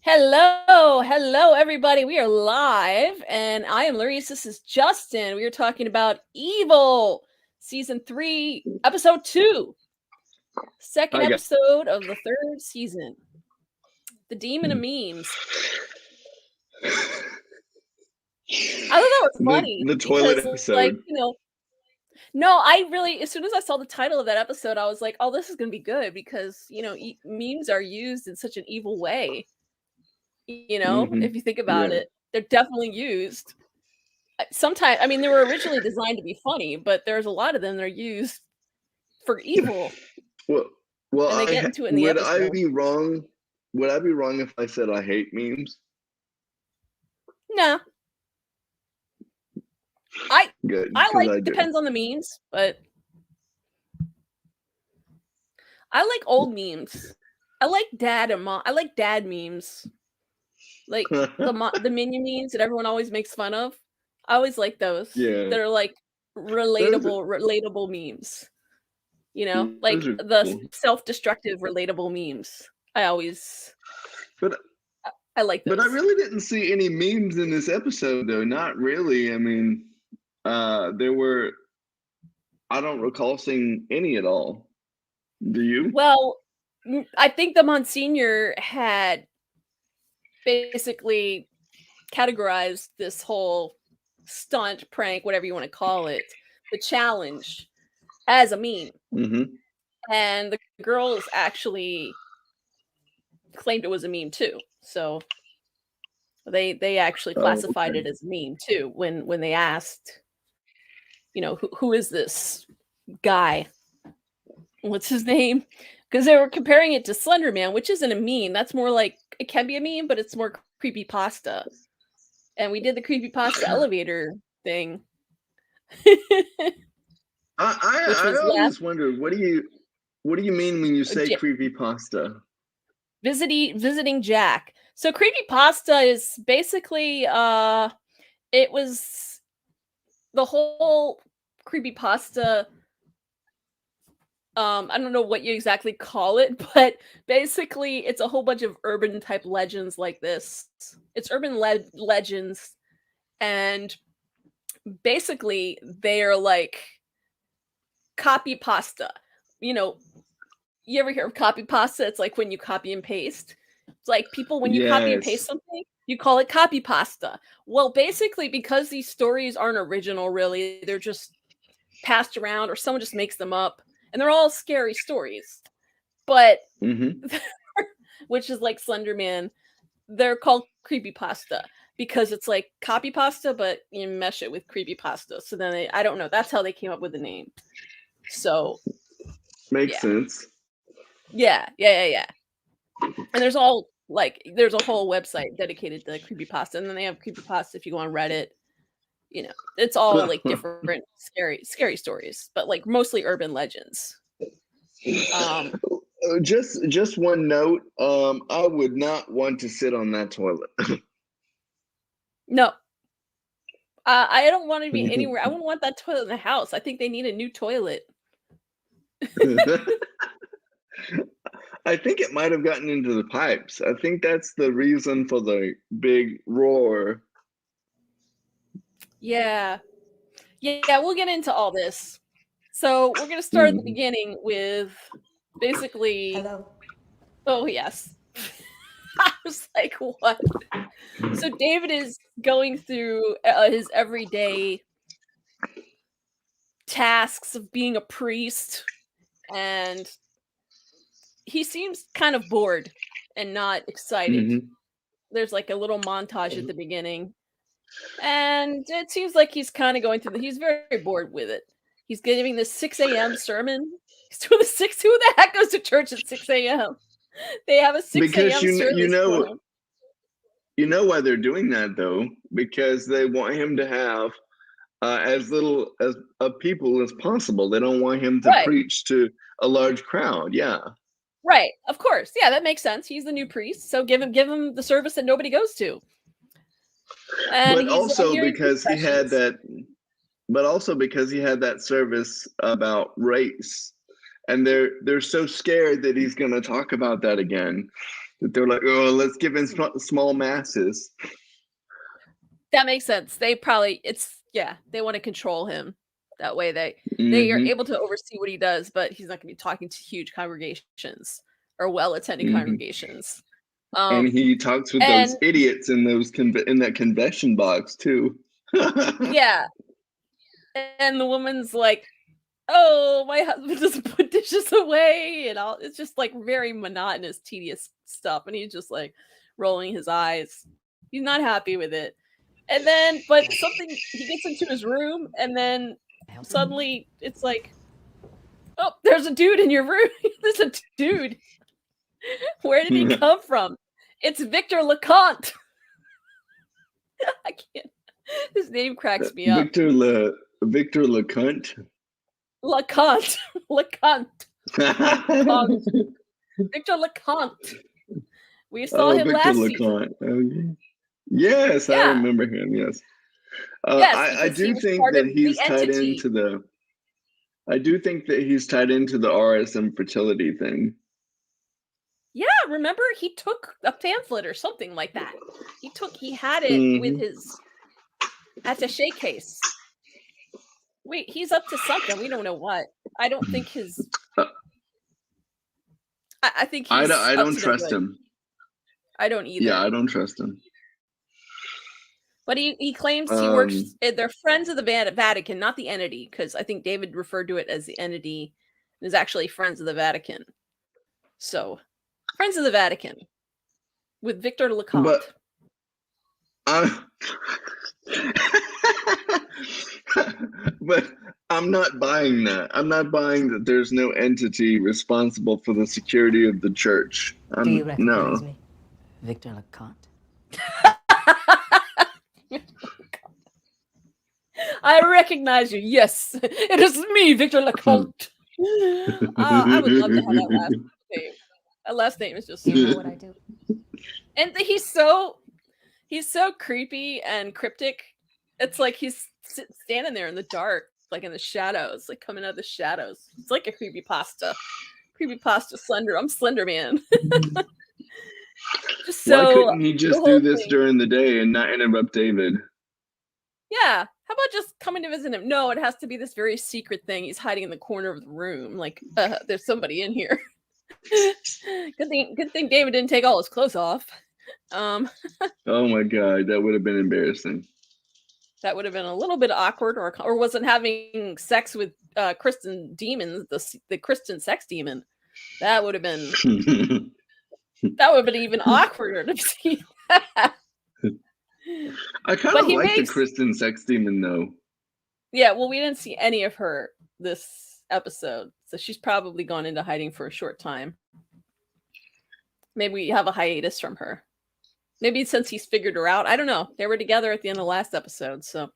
Hello, everybody. We are live, and I am Larice. This is Justin. We are talking about Evil, season 3, episode 2, second I got episode of the third season. The Demon of Memes. I thought that was funny the toilet because, episode. no, I really, as soon as I saw the title of that episode, I was like, oh, this is going to be good because, memes are used in such an evil way. If you think about Yeah. it, they're definitely used. Sometimes, I mean, they were originally designed to be funny, but there's a lot of them that are used for evil, Well, well, and they get into it in the would I episode. be wrong? Would I be wrong if I said I hate memes? Nah, I Good, I because like I do. depends on the memes, but I like old memes. I like dad and mom. I like dad memes, like the minion memes that everyone always makes fun of. I always like those. Yeah, That are like those relatable memes. Like those are the cool. self-destructive relatable memes. I always But I like but I those. really didn't see any memes in this episode, though. Not really. I mean, there were. I don't recall seeing any at all. Do you? Well, I think the Monsignor had basically categorized this whole stunt, prank, whatever you want to call it, the challenge as a meme. Mm-hmm. And the girls actually claimed it was a meme too. So they actually Oh, classified okay. it as a meme too when they asked, who is this guy? What's his name? Because they were comparing it to Slender Man, which isn't a meme. That's more like it can be a meme, but it's more creepy pasta. And we did the creepy pasta elevator thing, which I was last always wondered what do you mean when you say J- creepy pasta? visiting Jack. So creepy pasta is basically it was the whole creepy pasta. I don't know what you exactly call it, but basically it's a whole bunch of urban type legends like this. It's urban legends, and basically they are like copy pasta. You know, you ever hear of copy pasta? It's like when you copy and paste. It's like people when you copy and paste Yes. something, you call it copy pasta. Well, basically because these stories aren't original really, they're just passed around or someone just makes them up and they're all scary stories. But Mm-hmm. which is like Slender Man, they're called creepy pasta because it's like copy pasta but you mesh it with creepy pasta. So then I don't know, that's how they came up with the name. So, Makes yeah. sense. Yeah. And there's a whole website dedicated to creepypasta, and then they have creepypasta if you go on Reddit. It's all like different scary stories, but like mostly urban legends. Um, Just one note. I would not want to sit on that toilet. no, I don't want to be anywhere. I wouldn't want that toilet in the house. I think they need a new toilet. I think it might have gotten into the pipes. I think that's the reason for the big roar. Yeah, yeah, we'll get into all this. So we're gonna start at the Mm. beginning with basically. Hello. Oh yes. I was like, what? So David is going through his everyday tasks of being a priest, and he seems kind of bored and not excited. Mm-hmm. There's like a little montage at the beginning, and it seems like he's kind of going through he's very bored with it. He's giving this 6 a.m. sermon. He's doing the 6. Who the heck goes to church at 6 a.m.? They have a 6 Because a.m. service for him. you know why they're doing that though, because they want him to have as little as of people as possible. They don't want him to Right. preach to a large crowd. Yeah. Right, of course. Yeah, that makes sense. He's the new priest, so give him the service that nobody goes to. And But he's also hearing because he had confessions. that but also because he had that service about race. And they're so scared that he's going to talk about that again. That they're like, oh, let's give in small masses. That makes sense. They probably they want to control him. That way they are Mm-hmm. able to oversee what he does, but he's not going to be talking to huge congregations or well-attended Mm-hmm. congregations. And he talks with And those idiots in in that convention box too. yeah, and the woman's like, "Oh, my husband doesn't put dishes away," and all. It's just like very monotonous, tedious stuff, and he's just like rolling his eyes. He's not happy with it. And then, but something he gets into his room, and then suddenly it's like, "Oh, there's a dude in your room. There's a dude. Where did he come from? It's Victor LeConte." I can't. His name cracks me up. Victor LeConte. LeConte. LeConte. LeConte. Victor LeConte. We saw him Victor last LeConte. season. Okay. Yes, I Yeah. remember him. Yes. Yes, I because he do was think part that of the he's tied entity. into the. I do think that he's tied into the RSM fertility thing. Yeah, remember he took a pamphlet or something like that. He had it with Mm-hmm. his attaché case. Wait, he's up to something. We don't know what. I don't think his. I think he's I up don't to no trust good. him. I don't either. Yeah, I don't trust him. But he claims he works. They're friends of the Vatican, not the entity, because I think David referred to it as the entity. Is actually Friends of the Vatican. So, Friends of the Vatican with Victor LeConte. But I'm not buying that. I'm not buying that there's no entity responsible for the security of the church. Do you recognize me? Victor LeConte. I recognize you. Yes, it is me, Victor LeConte. I would love to have that last name. That last name is just. You know what I do. And he's so creepy and cryptic. It's like he's standing there in the dark, like in the shadows, like coming out of the shadows. It's like a creepypasta. Slender. I'm Slender Man. Just so. Why couldn't he just do this during the day and not interrupt David? Yeah. How about just coming to visit him? No, it has to be this very secret thing. He's hiding in the corner of the room. Like, there's somebody in here. Good thing David didn't take all his clothes off. Oh my God, that would have been embarrassing. That would have been a little bit awkward, or wasn't having sex with Kristen demons, the Kristen sex demon. That would have been even awkwarder to see that. I kind of like the Kristen sex demon though. Yeah, well, we didn't see any of her this episode, so she's probably gone into hiding for a short time. Maybe we have a hiatus from her. Maybe since he's figured her out. I don't know. They were together at the end of the last episode, so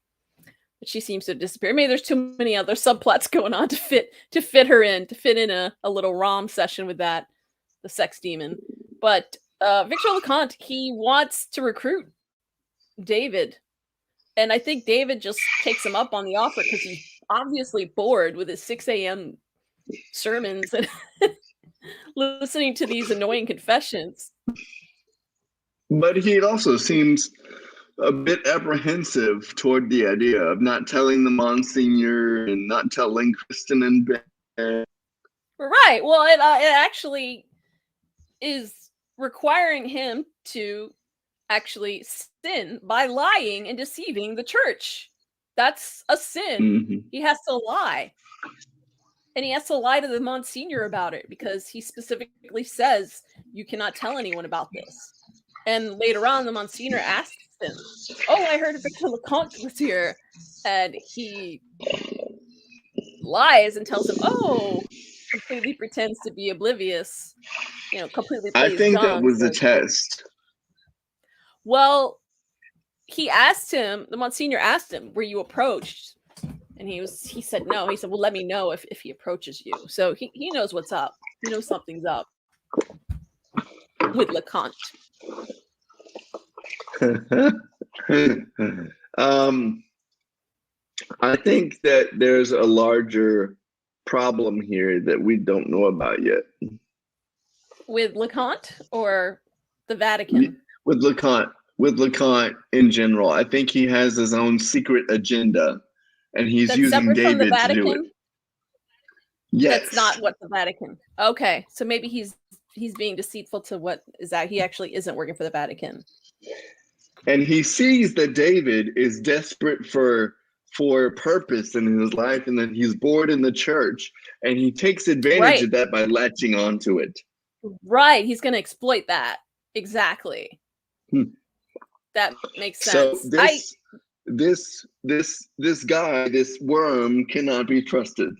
but she seems to disappear. Maybe there's too many other subplots going on to fit her in, to fit in a little rom session with the sex demon. But Victor LeConte, he wants to recruit David. And I think David just takes him up on the offer because he's obviously bored with his 6 a.m. sermons and listening to these annoying confessions. But he also seems a bit apprehensive toward the idea of not telling the Monsignor and not telling Kristen and Ben. Right. Well, it actually is requiring him to actually sin by lying and deceiving the church. That's a sin. Mm-hmm. He has to lie. And he has to lie to the Monsignor about it because he specifically says, you cannot tell anyone about this. And later on, the Monsignor asks him, oh, I heard Victor LeConte was here. And he lies and tells him, oh, completely pretends to be oblivious, completely plays I think dumb. that was a test. Well, the Monsignor asked him, were you approached? And he said no. He said, well, let me know if he approaches you. So he knows what's up. He knows something's up with LeConte. I think that there's a larger problem here that we don't know about yet. With LeConte or The Vatican. With LeConte in general. I think he has his own secret agenda, and he's That's using separate from the David to do it. Vatican? Yes. That's not what the Vatican. Okay, so maybe he's being deceitful to what is that he actually isn't working for the Vatican. And he sees that David is desperate for purpose in his life, and that he's bored in the church, and he takes advantage of that by latching onto it. Right, he's going to exploit that. Exactly. That makes sense. So this guy, this worm, cannot be trusted.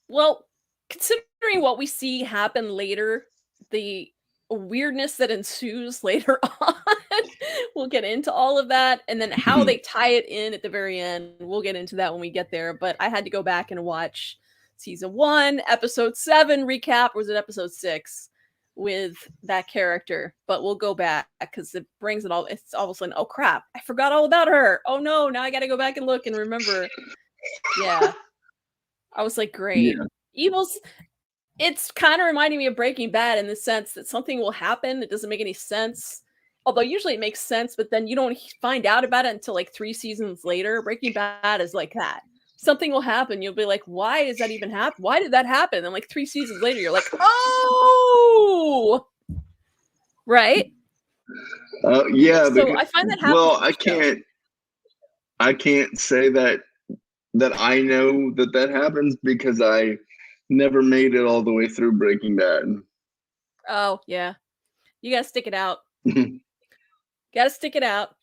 Well, considering what we see happen later, the weirdness that ensues later on, we'll get into all of that, and then how they tie it in at the very end. We'll get into that when we get there. But I had to go back and watch season 1, episode 7 recap. Or was it episode 6 with that character? But we'll go back because it brings it all. It's all of a sudden, oh crap, I forgot all about her. Oh no, now I got to go back and look and remember. Yeah. I was like, great. Yeah. Evil's, it's kind of reminding me of Breaking Bad in the sense that something will happen. It doesn't make any sense. Although usually it makes sense, but then you don't find out about it until like 3 seasons later. Breaking Bad is like that. Something will happen. You'll be like, why is that even happen? Why did that happen? And like 3 seasons later, you're like, oh, right? Yeah. So because, I find that happens. Well, I can't say that I know that happens because I never made it all the way through Breaking Bad. Oh, yeah. You got to stick it out. Got to stick it out.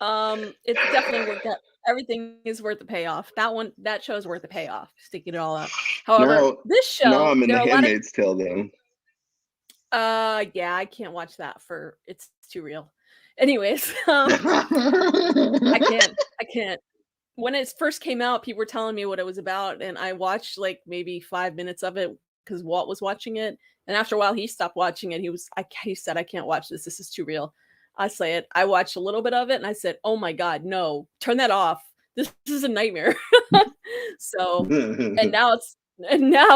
It's definitely worth it. Everything is worth the payoff. That show is worth the payoff. Sticking it all out. However, this show, now I'm in The Handmaid's Tale, though. Yeah, I can't watch that it's too real. Anyways, I can't. When it first came out, people were telling me what it was about, and I watched like maybe 5 minutes of it because Walt was watching it. And after a while, he stopped watching it. He said, "I can't watch this. This is too real." I say it. I watched a little bit of it, and I said, "Oh my God, no! Turn that off. This is a nightmare." So, and now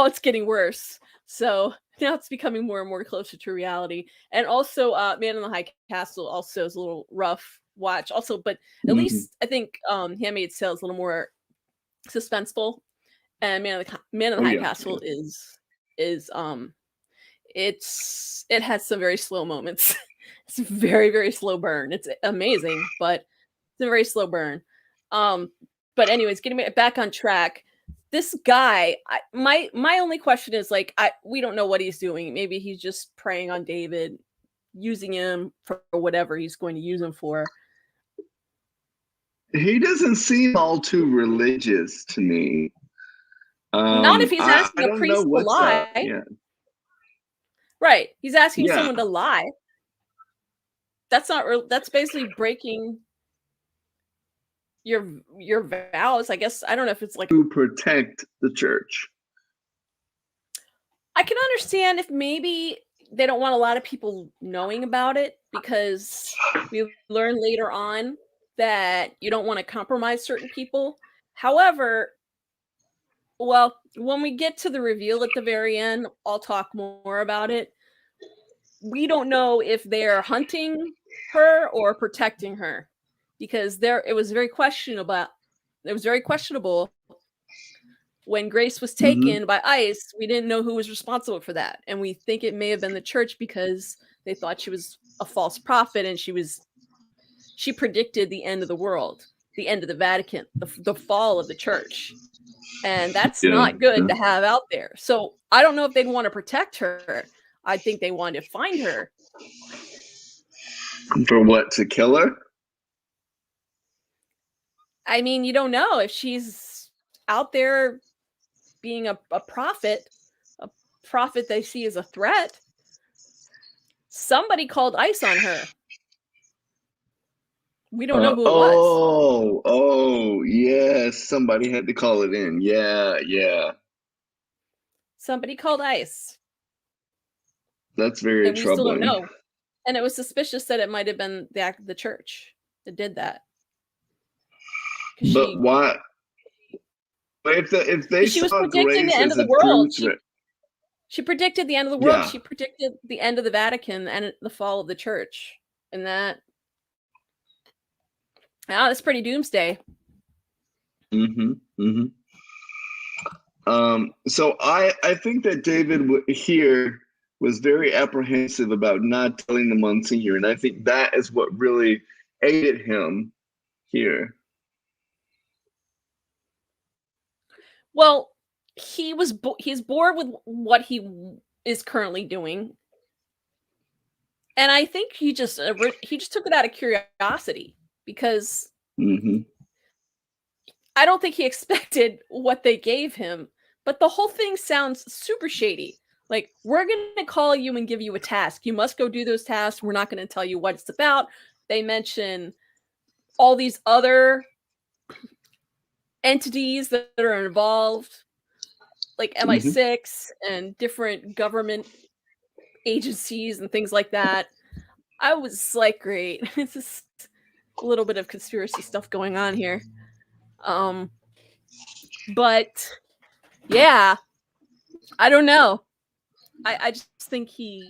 it's getting worse. So now it's becoming more and more closer to reality. And also, Man in the High Castle also is a little rough watch also, but at least I think Handmaid's Tale is a little more suspenseful, and Man in the High Castle is it has some very slow moments. It's a very, very slow burn. It's amazing, but it's a very slow burn. But anyways, getting back on track, this guy, my only question is like, we don't know what he's doing. Maybe he's just preying on David, using him for whatever he's going to use him for. He doesn't seem all too religious to me. Not if he's asking a priest to lie. Yeah. Right. He's asking someone to lie. That's not. That's basically breaking your vows. I guess I don't know if it's like to protect the church. I can understand if maybe they don't want a lot of people knowing about it because we learn later on that you don't want to compromise certain people. However, well, when we get to the reveal at the very end, I'll talk more about it. We don't know if they're hunting her or protecting her because it was very questionable. It was very questionable when Grace was taken by ICE. We didn't know who was responsible for that. And we think it may have been the church because they thought she was a false prophet and she predicted the end of the world, the end of the Vatican, the fall of the church. And that's not good to have out there. So I don't know if they'd want to protect her. I think they wanted to find her. For what? To kill her? I mean, you don't know if she's out there being a prophet they see as a threat. Somebody called ICE on her. We don't know who it was. Oh, yes. Somebody had to call it in. Yeah. Somebody called ICE. That's very troubling. We still don't know. And it was suspicious that it might have been the act of the church that did that. But why? If they she was saw predicting Grace the end as of the world. She predicted the end of the world. Yeah. She predicted the end of the Vatican and the fall of the church. And that's pretty doomsday. Mm-hmm. Mm-hmm. So I think that David here was very apprehensive about not telling the Monsignor, and I think that is what really aided him here. Well, he's bored with what he is currently doing, and I think he just took it out of curiosity because I don't think he expected what they gave him. But the whole thing sounds super shady. Like, we're going to call you and give you a task. You must go do those tasks. We're not going to tell you what it's about. They mention all these other entities that are involved, like MI6 and different government agencies and things like that. I was like, great. It's just a little bit of conspiracy stuff going on here. But yeah, I don't know. I just think he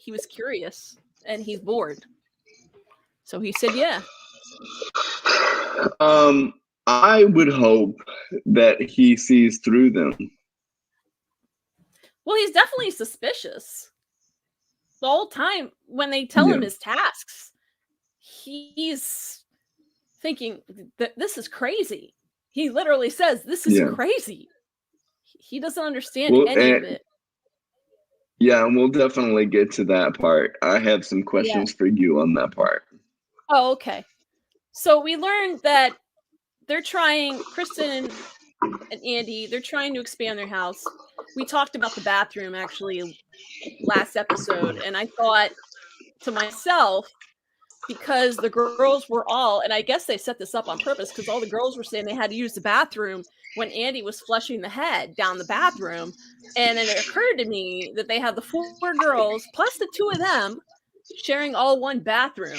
was curious and he's bored. So he said, yeah. I would hope that he sees through them. Well, he's definitely suspicious. The whole time when they tell him his tasks, he's thinking that this is crazy. He literally says, this is crazy. He doesn't understand any of it. Yeah, and we'll definitely get to that part. I have some questions for you on that part. Oh, okay. So we learned that they're trying, Kristen and Andy, they're trying to expand their house. We talked about the bathroom actually last episode, and I thought to myself, because the girls were all, and I guess they set this up on purpose, because all the girls were saying they had to use the bathroom when Andy was flushing the head down the bathroom. And then it occurred to me that they had the 4 girls plus the 2 of them sharing all one bathroom.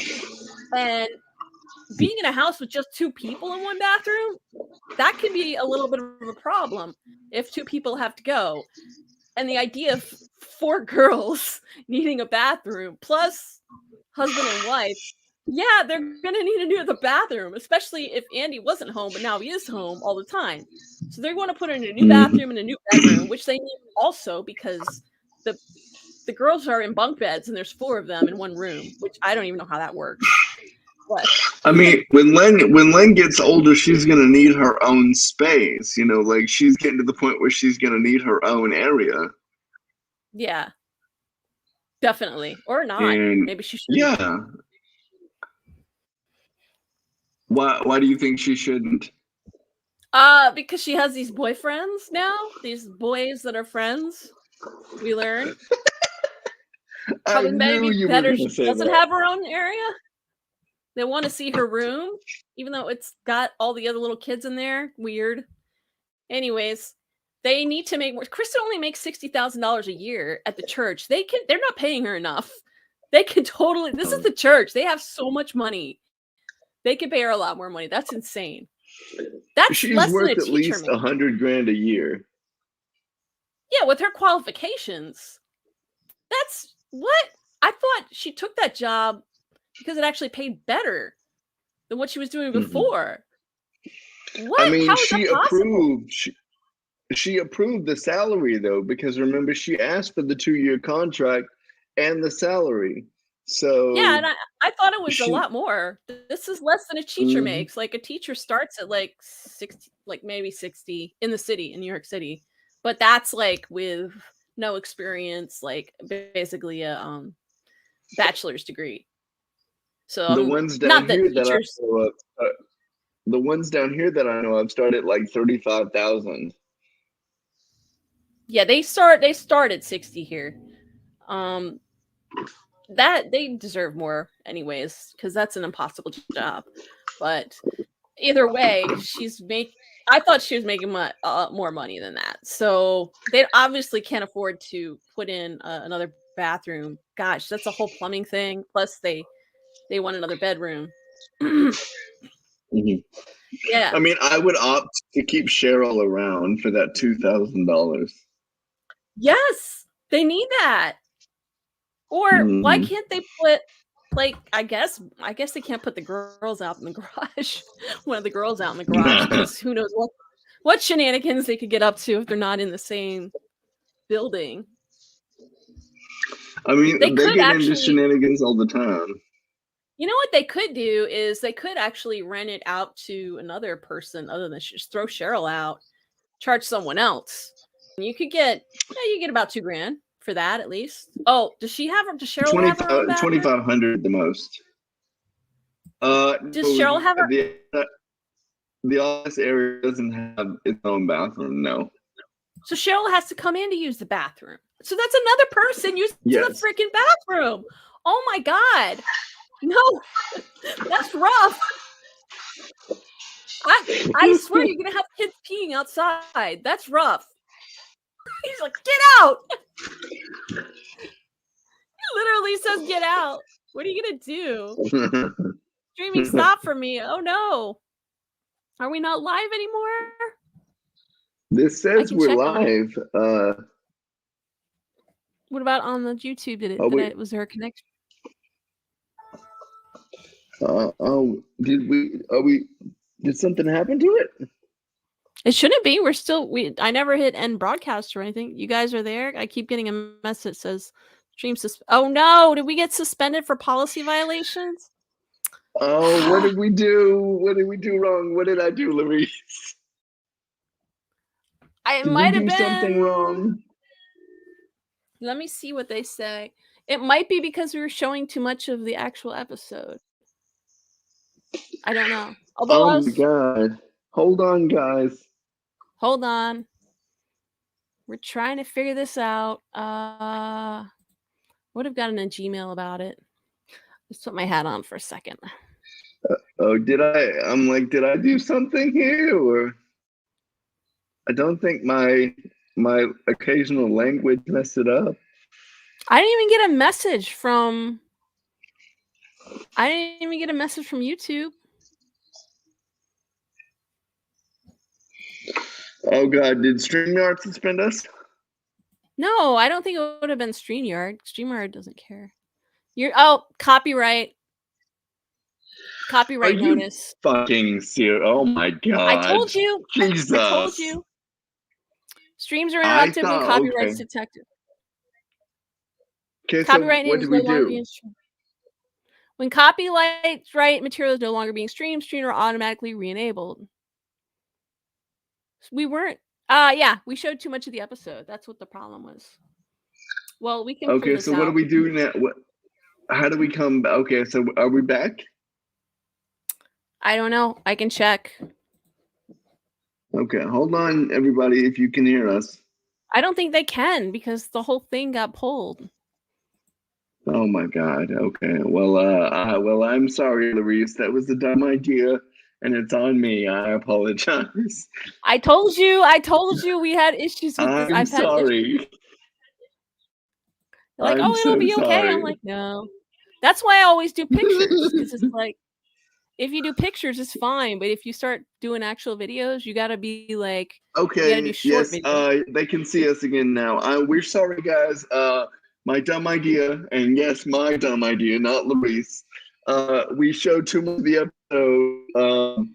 And being in a house with just 2 people in one bathroom, that can be a little bit of a problem if 2 people have to go. And the idea of 4 girls needing a bathroom plus husband and wife, yeah, they're gonna need a new bathroom, especially if Andy wasn't home, but now he is home all the time. So they're going to put in a new bathroom and a new bedroom, which they need also because the girls are in bunk beds and there's 4 of them in one room, which I don't even know how that works. But I mean, when Len gets older, she's gonna need her own space. You know, like she's getting to the point where she's gonna need her own area. Yeah, definitely, or not. And maybe she should. Yeah. Why do you think she shouldn't? Because she has these boyfriends now. These boys that are friends. We learn. Probably maybe better she doesn't have her own area. They want to see her room, even though it's got all the other little kids in there. Weird. Anyways, they need to make more. Kristen only makes $60,000 a year at the church. They're not paying her enough. They can totally. This is the church. They have so much money. They could pay her a lot more money. That's insane. She's less worth than a teacher at least $100,000 a year. Yeah, with her qualifications. That's what I thought. She took that job because it actually paid better than what she was doing before. What? I mean, she approved the salary though, because remember she asked for the 2-year contract and the salary. So yeah, and I thought it was a lot more. This is less than a teacher makes. Like a teacher starts at like 60, like maybe 60 in the city, in New York City. But that's like with no experience, like basically a bachelor's degree. So the ones down here that I know of, the ones down here that I know of start at like 35,000. Yeah, they start at 60 here. That they deserve more anyways, because that's an impossible job. But either way, I thought she was making more money than that. So they obviously can't afford to put in another bathroom. Gosh, that's a whole plumbing thing. Plus they want another bedroom. Yeah. I mean, I would opt to keep Cheryl around for that $2,000. Yes. They need that. Or why can't they put, like, I guess they can't put the girls out in the garage. One of the girls out in the garage, because who knows what shenanigans they could get up to if they're not in the same building. I mean, they could get into actually, shenanigans all the time. you know what they could do is they could actually rent it out to another person other than just throw Cheryl out, charge someone else. And you could get, you get about $2,000 for that at least. Oh, does Cheryl have her own bathroom? 2,500 the most. Does Cheryl have her? The office area doesn't have its own bathroom, no. So Cheryl has to come in to use the bathroom. So that's another person using the freaking bathroom. Oh my God. No, that's rough. I swear you're going to have kids peeing outside. That's rough. He's like, get out. He literally says, get out. What are you going to do? Streaming stop for me. Oh no. Are we not live anymore? This says we're live. What about on the YouTube? Was there a connection? Did something happen to it? It shouldn't be. I never hit end broadcast or anything. You guys are there. I keep getting a message that says stream oh no, did we get suspended for policy violations? Oh, what did we do? What did we do wrong? What did I do, Louise? Did might have been something wrong. Let me see what they say. It might be because we were showing too much of the actual episode. I don't know. Although my God. Hold on, guys. Hold on. We're trying to figure this out. Would have gotten a Gmail about it. Let's put my hat on for a second. Did I do something here? Or I don't think my occasional language messed it up. I didn't even get a message from YouTube. Oh God, did StreamYard suspend us? No, I don't think it would have been StreamYard. StreamYard doesn't care. Copyright. Copyright notice. Fucking serious. Oh my God. I told you. Jesus. I told you. Streams are interrupted when copyright's detected. Okay, copyright so what did we do? When copyright material is no longer being streamed are automatically re-enabled. We weren't. We showed too much of the episode. That's what the problem was. Well, we can. Okay, so what do we do now? How do we come back? Okay, so are we back? I don't know. I can check. Okay, hold on, everybody, if you can hear us. I don't think they can because the whole thing got pulled. Oh my God. Okay. Well, I'm sorry, Louise. That was a dumb idea, and it's on me. I apologize. I told you we had issues with this. I'm sorry. Like, it'll be okay. I'm like, no. That's why I always do pictures, because it's like, if you do pictures, it's fine. But if you start doing actual videos, you got to be like, okay, you gotta do short videos. They can see us again now. We're sorry, guys. My dumb idea, and yes, my dumb idea, not Louise. We showed too much of the episode.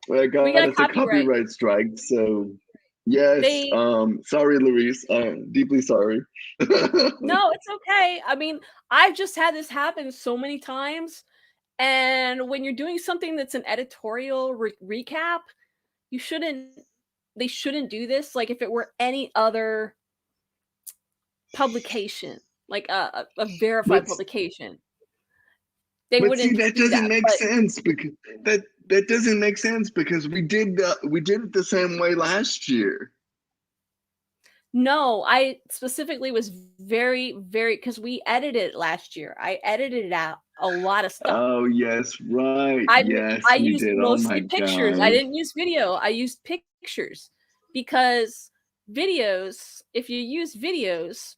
We got a copyright strike, so yes. Sorry, Louise. Deeply sorry. No, it's okay. I mean, I've just had this happen so many times, and when you're doing something that's an editorial recap, they shouldn't do this. Like if it were any other publication, like a verified publication, they wouldn't. See, that doesn't make sense because that doesn't make sense because we did it the same way last year. No, I specifically was very, very, because we edited it last year. I edited out a lot of stuff. Oh yes, right. I used mostly pictures. God. I didn't use video. I used pictures because videos. If you use videos.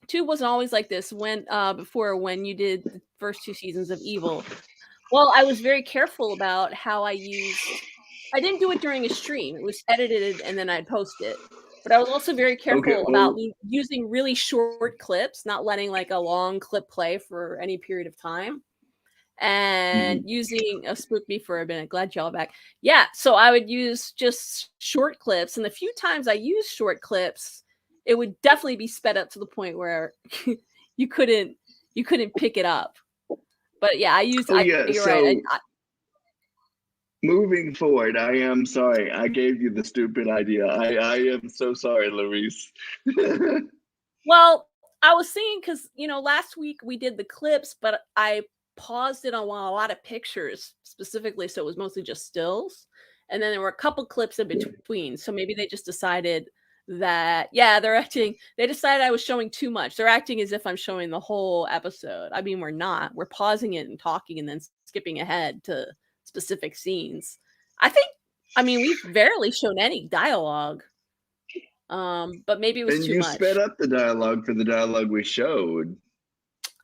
Tube wasn't always like this when you did the first 2 seasons of Evil. Well, I was very careful about how I didn't do it during a stream. It was edited and then I'd post it. But I was also very careful Okay, about well, using really short clips, not letting like a long clip play for any period of time, and using spook me for a minute. Glad y'all back. Yeah, so I would use just short clips, and the few times I used short clips, it would definitely be sped up to the point where you couldn't pick it up. But yeah, I used. oh yeah. You're right. So moving forward, I am sorry. I gave you the stupid idea. I am so sorry, Larice. Well, I was seeing because last week we did the clips, but I paused it on a lot of pictures specifically, so it was mostly just stills, and then there were a couple clips in between. So maybe they just decided that They decided I was showing too much. They're acting as if I'm showing the whole episode. I mean, we're not. We're pausing it and talking, and then skipping ahead to specific scenes. I mean, we've barely shown any dialogue. But maybe it was And too you much. sped up the dialogue for the dialogue we showed.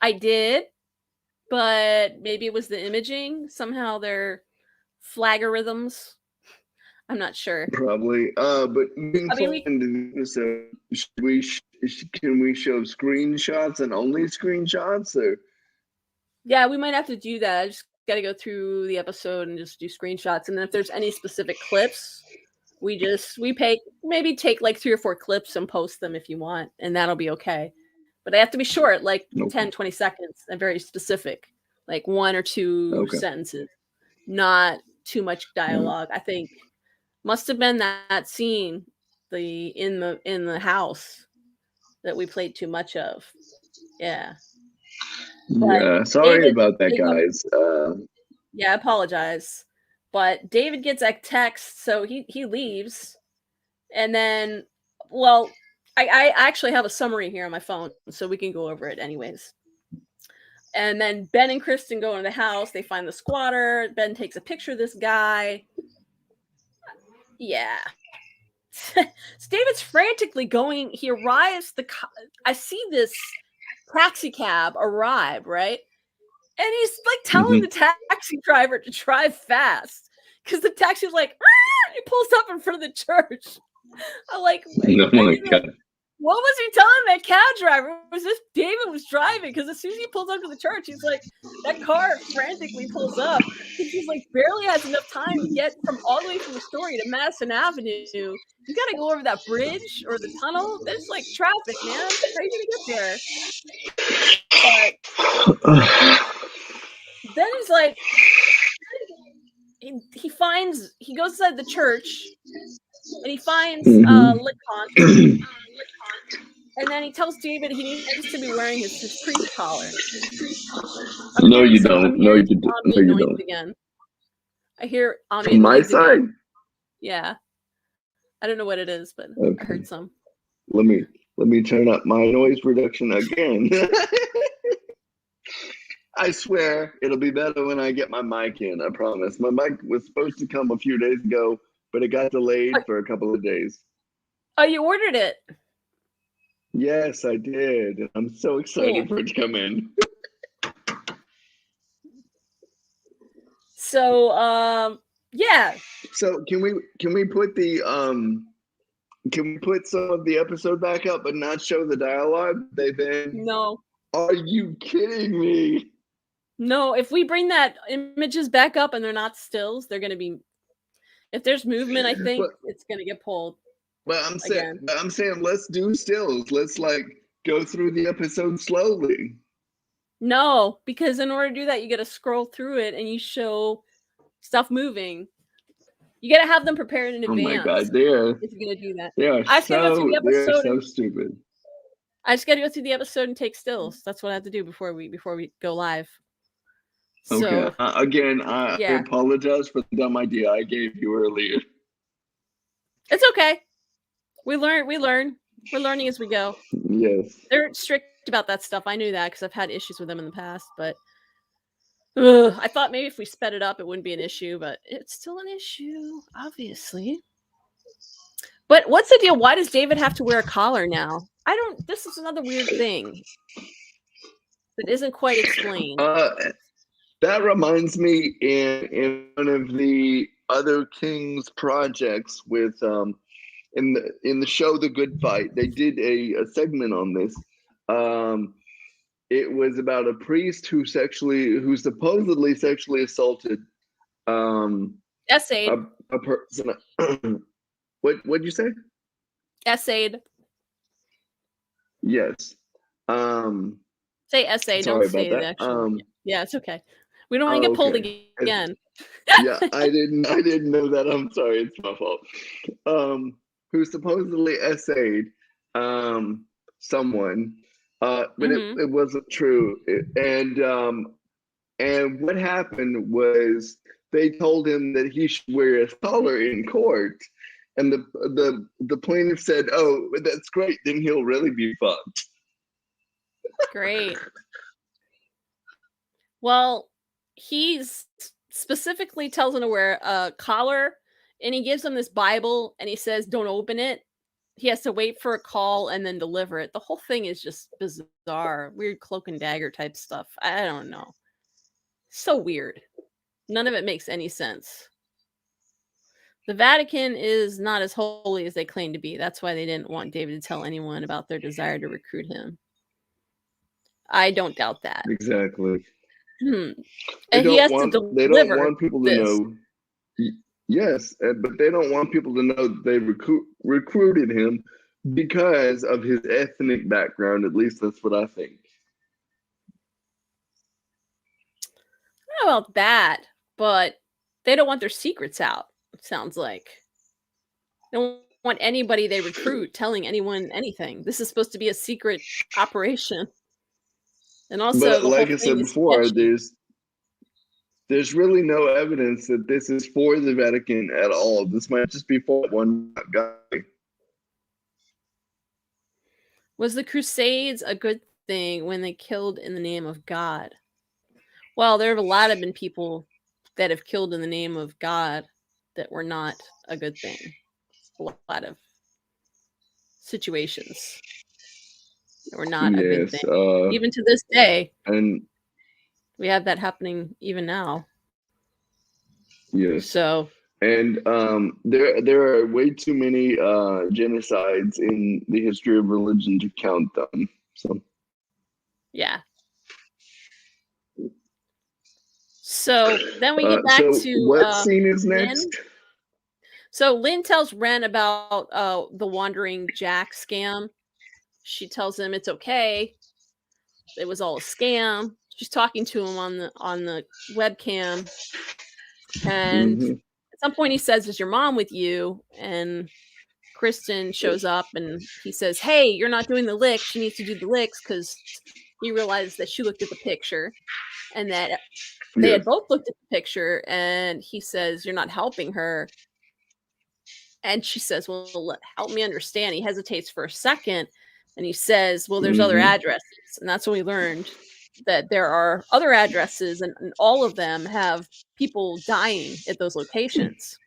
I did, but maybe it was the imaging. Somehow they're flagorithms. I'm not sure. Probably. But moving I mean, forward into the episode, can we show screenshots and only screenshots, or? yeah, we might have to do that. I just got to go through the episode and just do screenshots, and then if there's any specific clips, maybe take like 3 or 4 clips and post them if you want, and that'll be okay. But they have to be short, like 10, 20 seconds, and very specific, like 1 or 2 sentences, not too much dialogue. I think must have been that scene, in the house, that we played too much of. Yeah. But Yeah, sorry about that, David, guys. yeah, I apologize. But David gets a text, so he leaves. And then, well, I actually have a summary here on my phone, so we can go over it anyways. And then Ben and Kristen go into the house. They find the squatter. Ben takes a picture of this guy. Yeah. David's frantically going. He arrives. I see this taxi cab arrive, right? And he's like telling the taxi driver to drive fast because the taxi's like, Arr! He pulls up in front of the church. I'm like, Oh my God. What was he telling that cab driver? It was just David was driving, because as soon as he pulls up to the church, he's like, that car frantically pulls up. He's like barely has enough time to get from all the way from the story to Madison Avenue. You got to go over that bridge or the tunnel. There's like traffic, man. How are you gonna get there? But then he's like, he goes inside the church and he finds Licon. And then he tells David he needs to be wearing his priest collar. No, you don't. No, you don't. Again. I hear Ami from my side. Again. Yeah, I don't know what it is, but okay. I heard some. Let me turn up my noise reduction again. I swear it'll be better when I get my mic in. I promise. My mic was supposed to come a few days ago, but it got delayed for a couple of days. Oh, you ordered it? Yes, I did. I'm so excited for it to come in. So, yeah. So can we put the can we put some of the episode back up but not show the dialogue? No. Are you kidding me? No, if we bring that images back up and they're not stills, they're going to be. If there's movement, I think it's going to get pulled. But I'm saying let's do stills. Let's like go through the episode slowly. No, because in order to do that, you got to scroll through it and you show stuff moving. You got to have them prepared in advance. Oh my God, if you're going to do that. They're so stupid. I just got to go through the episode and take stills. That's what I have to do before we go live. Okay. So, again, I apologize for the dumb idea I gave you earlier. It's okay. We learn. We're learning as we go. Yes. They're strict about that stuff. I knew that because I've had issues with them in the past. But I thought maybe if we sped it up, it wouldn't be an issue. But it's still an issue, obviously. But what's the deal? Why does David have to wear a collar now? This is another weird thing that isn't quite explained. That reminds me in one of the other King's projects with in the show The Good Fight, they did a segment on this. It was about a priest who supposedly sexually assaulted Essayed. a person. What'd you say? Essayed. Yes. Say essay. Sorry Don't about say that. the actual. Yeah, it's okay. We don't want to get pulled Okay. again. Yeah, I didn't know that. I'm sorry, it's my fault. Who supposedly essayed someone, but Mhm. it wasn't true. And what happened was they told him that he should wear a collar in court, and the plaintiff said, "Oh, that's great. Then he'll really be fucked." Great. Well, he's specifically tells him to wear a collar, and he gives him this Bible, and he says, "Don't open it." He has to wait for a call and then deliver it. The whole thing is just bizarre, weird cloak and dagger type stuff. I don't know. So weird. None of it makes any sense. The Vatican is not as holy as they claim to be. That's why they didn't want David to tell anyone about their desire to recruit him. I don't doubt that. Exactly. And They he has to they don't deliver want people to this. know. Yes, but they don't want people to know that they recruited him because of his ethnic background. At least that's what I think. I don't know about that, but they don't want their secrets out, it sounds like. They don't want anybody they recruit telling anyone anything. This is supposed to be a secret operation. And also, But the whole like I said thing is before, sketchy. there's really no evidence that this is for the Vatican at all. This might just be for one guy. Was the Crusades a good thing when they killed in the name of God? Well, there have been people that have killed in the name of God that were not a good thing. A lot of situations that were not a good Yes, thing. Even to this day, and we have that happening even now. yes, So, and there are way too many genocides in the history of religion to count them. So yeah. So then we get back so to what scene is Lynn. next? So Lynn tells Ren about the Wandering Jack scam. She tells him it's okay. It was all a scam. She's talking to him on the webcam, and Mm-hmm. at some point he says, "Is your mom with you?" And Kristen shows up, and he says, "Hey, you're not doing the licks. She needs to do the licks," because he realized that she looked at the picture, and that they Yes. had both looked at the picture. And he says, "You're not helping her." And she says, "Well, help me understand." He hesitates for a second, and he says, "Well, there's other Mm-hmm. addresses." And that's when we learned that there are other addresses, and all of them have people dying at those locations.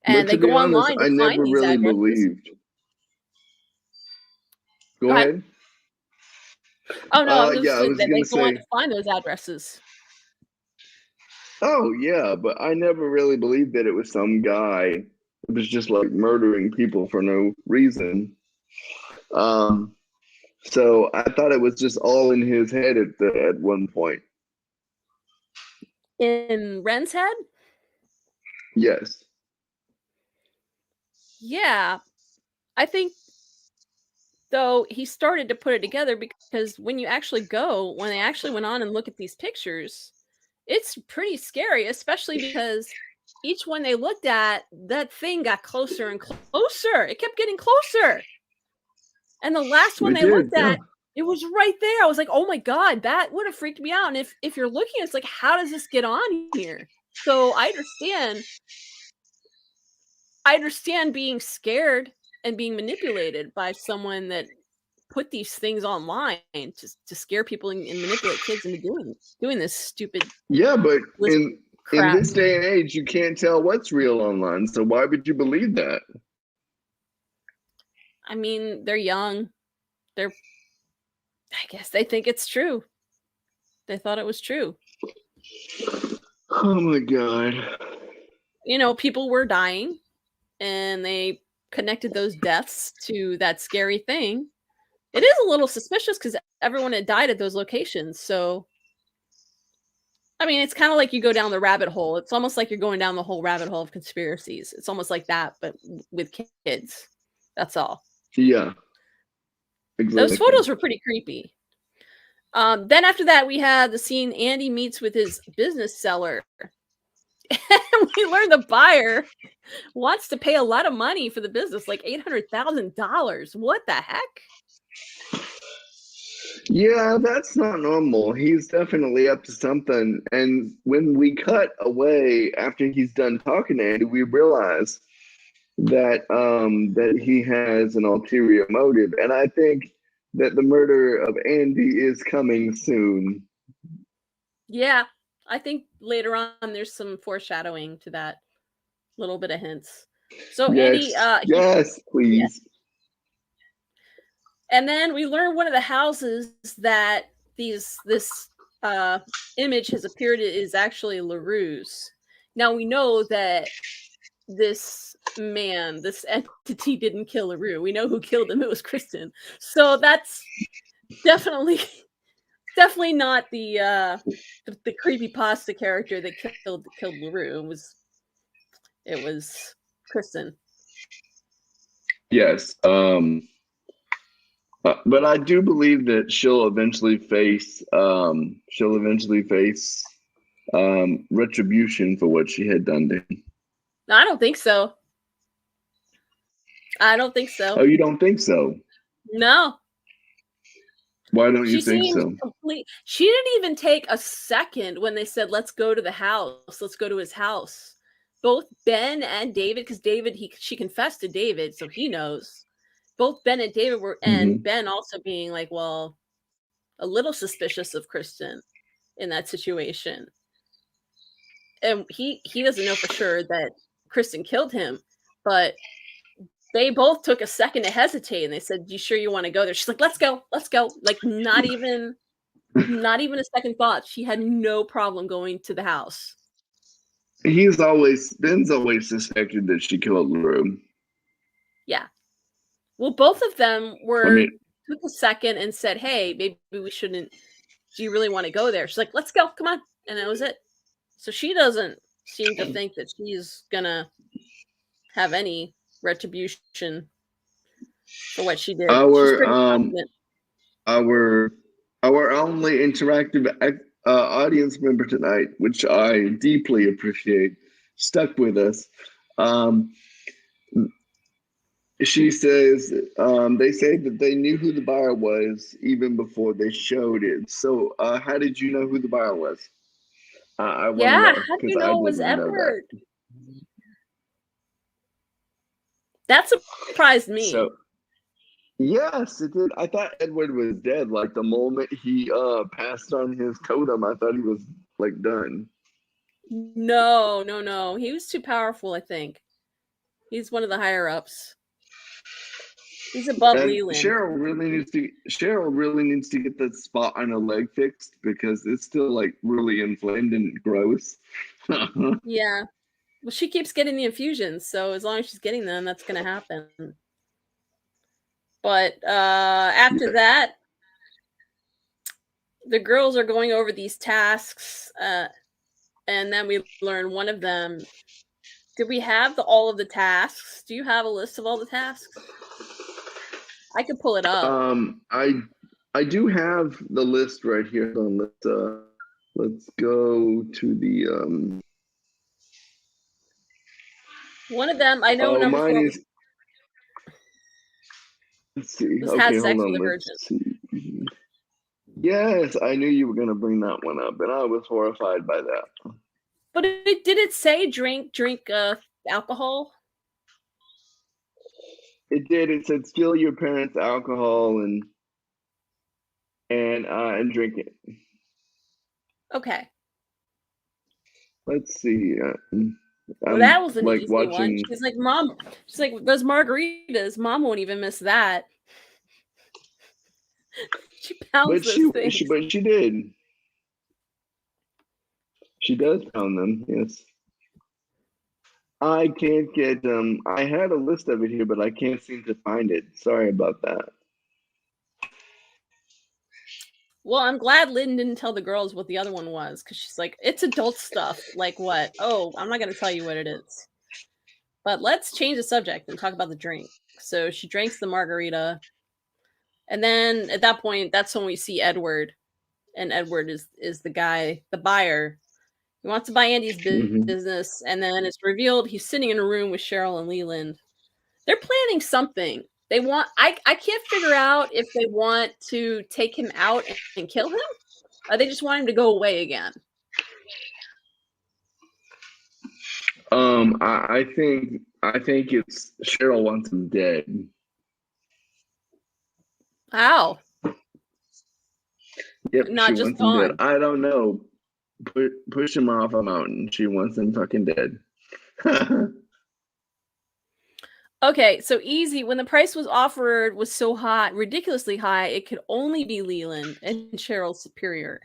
But And to they be go honest, online to I find never these really addresses. believed. Go Go ahead. ahead. Oh, no, I was Yeah, just I saying was that they gonna go on say. to find those addresses. Oh yeah, but I never really believed that it was some guy that was just like murdering people for no reason. Um, so I thought it was just all in his head at one point. In Ren's head? Yes. Yeah. I think, though, he started to put it together, because when they actually went on and look at these pictures, it's pretty scary, especially because each one they looked at, that thing got closer and closer. It kept getting closer. And the last one We they did, looked yeah. at, it was right there. I was like, "Oh my god, that would have freaked me out." And if you're looking, it's like, how does this get on here? So I understand being scared and being manipulated by someone that put these things online to scare people and manipulate kids into doing this stupid Yeah, but in crap. this day and age, you can't tell what's real online. So why would you believe that? I mean, they're young. I guess they think it's true. They thought it was true. Oh my god. People were dying, and they connected those deaths to that scary thing. It is a little suspicious because everyone had died at those locations. So, I mean, it's kind of like you go down the rabbit hole. It's almost like you're going down the whole rabbit hole of conspiracies. It's almost like that, but with kids. That's all. Yeah. Exactly. Those photos were pretty creepy. Then after that, we had the scene Andy meets with his business seller. And we learn the buyer wants to pay a lot of money for the business, like $800,000. What the heck? Yeah, that's not normal. He's definitely up to something. And when we cut away after he's done talking to Andy, we realize that that he has an ulterior motive. And I think that the murder of Andy is coming soon. Yeah, I think later on there's some foreshadowing to that. Little bit of hints. So yes, Andy, yes, please. Yeah. And then we learn one of the houses that this image has appeared is actually LaRue's. Now we know that this man, this entity didn't kill LaRue. We know who killed him. It was Kristen. So that's definitely not the creepypasta character that killed LaRue. It was Kristen. Yes. But I do believe that she'll eventually face retribution for what she had done to him. No, I don't think so. I don't think so. Oh, you don't think so? No. Why don't you think so? She didn't even take a second when they said, let's go to the house. Let's go to his house. Both Ben and David, because David, she confessed to David, so he knows. Both Ben and David were, and Ben also being like, well, a little suspicious of Kristen in that situation. And he doesn't know for sure that Kristen killed him, but they both took a second to hesitate and they said, you sure you want to go there? She's like, let's go. Like not even a second thought. She had no problem going to the house. Ben's always suspected that she killed LaRue. Yeah. Well, both of them took a second and said, hey, maybe we shouldn't. Do you really want to go there? She's like, let's go. Come on. And that was it. So she doesn't seem to think that she's going to have any retribution for what she did. Our only interactive audience member tonight, which I deeply appreciate, stuck with us. She says they say that they knew who the buyer was even before they showed it. So how did you know who the buyer was? I want to know. How do you know it was Edward? That surprised me. So, yes, it did. I thought Edward was dead. Like the moment he passed on his totem, I thought he was like done. No. He was too powerful, I think. He's one of the higher ups. He's above Leland. Cheryl really needs to get that spot on her leg fixed because it's still like really inflamed and gross. Yeah. Well, she keeps getting the infusions, so as long as she's getting them, that's going to happen. But after that, the girls are going over these tasks, and then we learn one of them. Did we have all of the tasks? Do you have a list of all the tasks? I could pull it up. I do have the list right here. So let's go to the one of them. I know number 4. Let's see. Okay, has sex with a virgin. Yes, I knew you were going to bring that one up, and I was horrified by that. But did it say drink alcohol? It did. It said steal your parents' alcohol and drink it. Okay. Let's see. Well, that was an easy one. She's like, Mom. She's like, those margaritas. Mom won't even miss that. She pounds those things. But she did. She does pound them. Yes. I can't get I had a list of it here, but I can't seem to find it. Sorry about that. Well, I'm glad Lynn didn't tell the girls what the other one was, because she's like, it's adult stuff. Like what? Oh, I'm not going to tell you what it is. But let's change the subject and talk about the drink. So she drinks the margarita. And then at that point, that's when we see Edward. And Edward is the guy, the buyer. He wants to buy Andy's business. And then it's revealed he's sitting in a room with Cheryl and Leland. They're planning something. They want, I can't figure out if they want to take him out and kill him, or they just want him to go away again. I think it's Cheryl wants him dead. How? Yep, Not she just wants gone. him dead. I don't know. Push him off a mountain. She wants him fucking dead. Okay, so easy. When the price was offered was so high, ridiculously high, it could only be Leland and Cheryl's superior.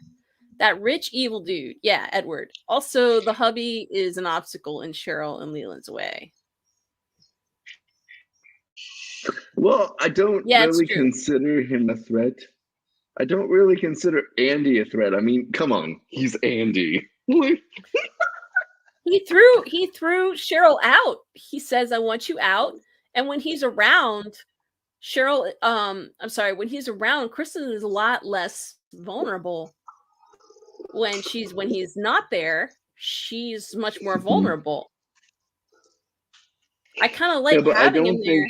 That rich evil dude. Yeah, Edward. Also, the hubby is an obstacle in Cheryl and Leland's way. Well, I don't really consider him a threat. I don't really consider Andy a threat. I mean, come on, he's Andy. He threw Cheryl out. He says, "I want you out." And when he's around, Cheryl, when he's around, Kristen is a lot less vulnerable. When he's not there, she's much more vulnerable. I kind of like having him there.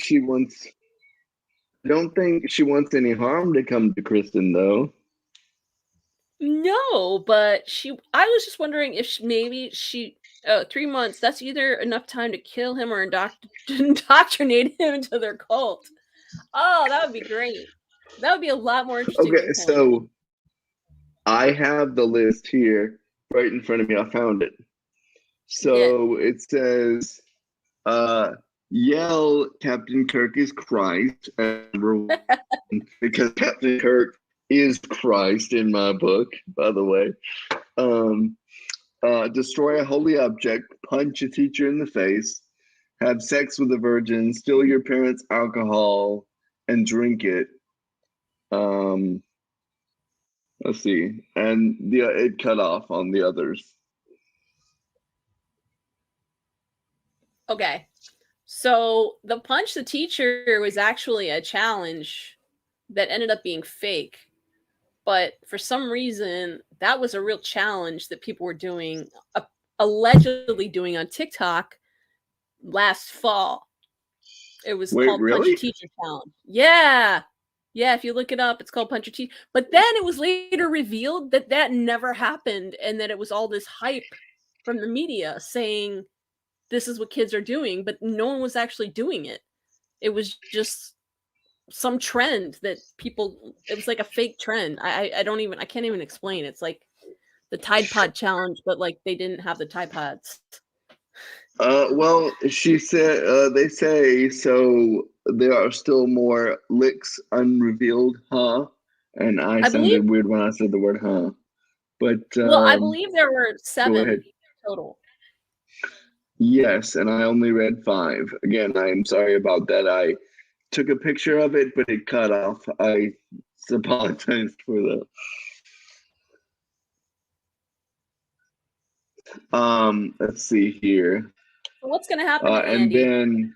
I don't think she wants any harm to come to Kristen, though. No, but I was just wondering if maybe 3 months, that's either enough time to kill him or indoctrinate him into their cult. Oh, that would be great. That would be a lot more interesting. Okay, so I have the list here right in front of me. I found it. So it says, yell, Captain Kirk is Christ. Because Captain Kirk is Christ in my book, by the way. Destroy a holy object, punch a teacher in the face, have sex with a virgin, steal your parents' alcohol, and drink it. Let's see. And it cut off on the others. Okay. So the punch the teacher was actually a challenge that ended up being fake. But for some reason, that was a real challenge that people were doing, allegedly doing on TikTok last fall. It was called Punch a Teacher Challenge. Yeah. Yeah, if you look it up, it's called Punch a Teacher. But then it was later revealed that never happened, and that it was all this hype from the media saying this is what kids are doing, but no one was actually doing it. It was just some trend that it was like a fake trend. I can't even explain. It's like the Tide Pod challenge, but like they didn't have the Tide Pods. Well, she said, they say, so there are still more licks unrevealed, huh? And I sounded weird when I said the word huh. But well, I believe there were 7 total. Yes, and I only read 5. Again, I am sorry about that. I took a picture of it, but it cut off. I apologize for that. Let's see here. So what's gonna happen to and Andy? Then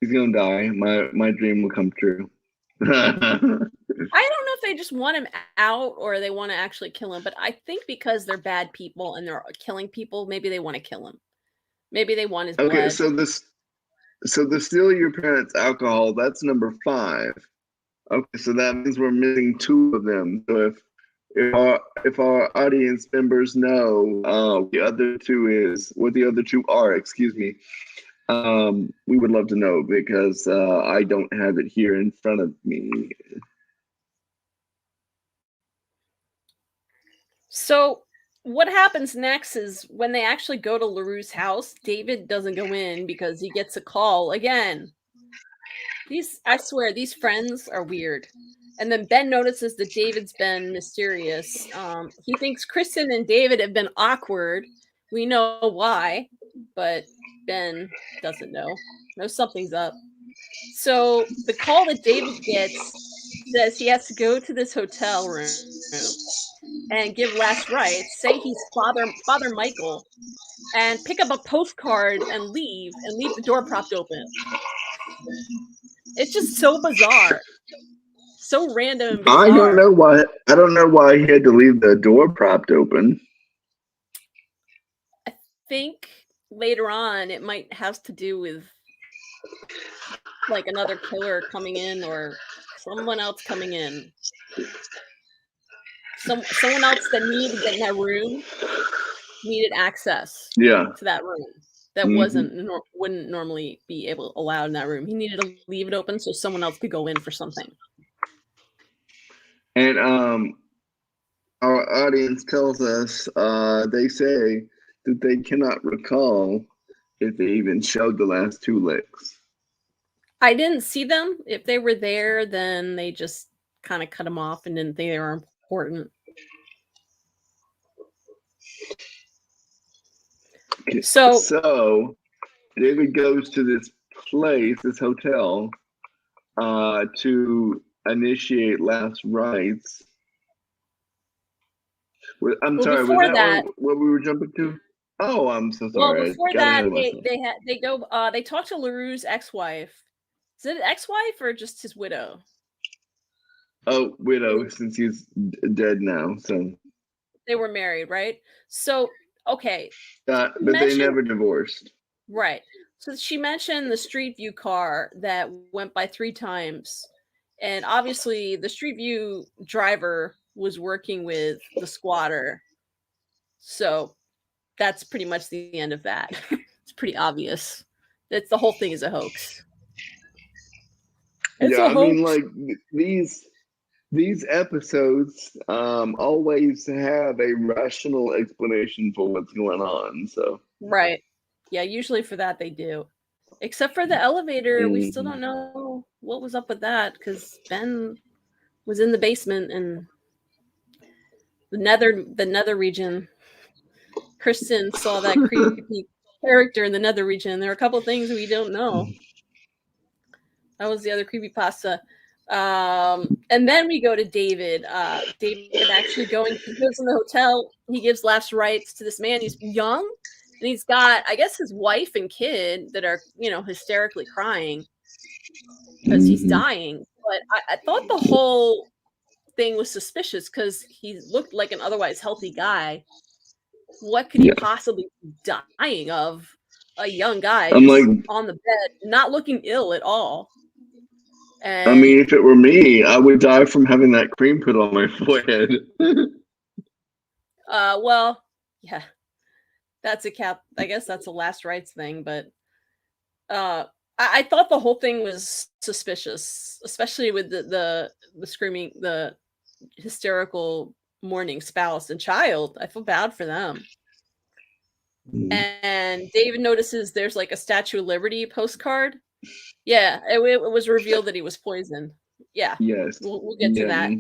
he's gonna die. My dream will come true. I don't know if they just want him out or they want to actually kill him, but I think because they're bad people and they're killing people, maybe they want to kill him. Maybe they want his blood. Okay, so the steal your parents' alcohol, that's number 5. Okay, so that means we're missing 2 of them. So if our audience members know what the other 2 are, excuse me, we would love to know, because I don't have it here in front of me. So what happens next is when they actually go to LaRue's house, David doesn't go in because he gets a call again. I swear, these friends are weird. And then Ben notices that David's been mysterious. He thinks Kristen and David have been awkward. We know why. but Ben doesn't know. Knows something's up. So the call that David gets says he has to go to this hotel room and give last rites, say he's Father Michael, and pick up a postcard and leave the door propped open. It's just so bizarre. So random and bizarre. I don't know why he had to leave the door propped open. I think later on it might have to do with like another killer coming in or someone else coming in. Someone else that needed to get in that room needed access to that room that wouldn't normally be allowed in that room. He needed to leave it open so someone else could go in for something. And our audience tells us they say that they cannot recall if they even showed the last two licks. I didn't see them. If they were there, then they just kind of cut them off and didn't think they were important. So David goes to this place, this hotel, to initiate last rites. I'm sorry, was that what we were jumping to? Oh, I'm so sorry. Well, before that, they talk to LaRue's ex-wife. Is it ex-wife or just his widow? Oh, widow, since he's dead now. So they were married, right? So okay, but they never divorced. Right. So she mentioned the Street View car that went by 3 times, and obviously the Street View driver was working with the squatter. So that's pretty much the end of that. It's pretty obvious. That's the whole thing is a hoax. It's a hoax. I mean, like these episodes always have a rational explanation for what's going on. So right, yeah, usually for that they do. Except for the elevator, we still don't know what was up with that because Ben was in the basement and the nether region. Kristen saw that creepy character in the nether region. There are a couple of things we don't know. That was the other creepypasta. And then we go to David. David actually he goes in the hotel. He gives last rites to this man. He's young, and he's got, I guess, his wife and kid that are, hysterically crying because he's dying. But I thought the whole thing was suspicious because he looked like an otherwise healthy guy. What could he possibly be dying of? A young guy on the bed, not looking ill at all. And, I mean, if it were me, I would die from having that cream put on my forehead. Well, yeah, that's I guess that's a last rites thing, but I thought the whole thing was suspicious, especially with the screaming, the hysterical mourning spouse and child. I feel bad for them. And David notices there's like a Statue of Liberty postcard. Yeah, it was revealed that he was poisoned. Yeah. Yes. We'll get to that.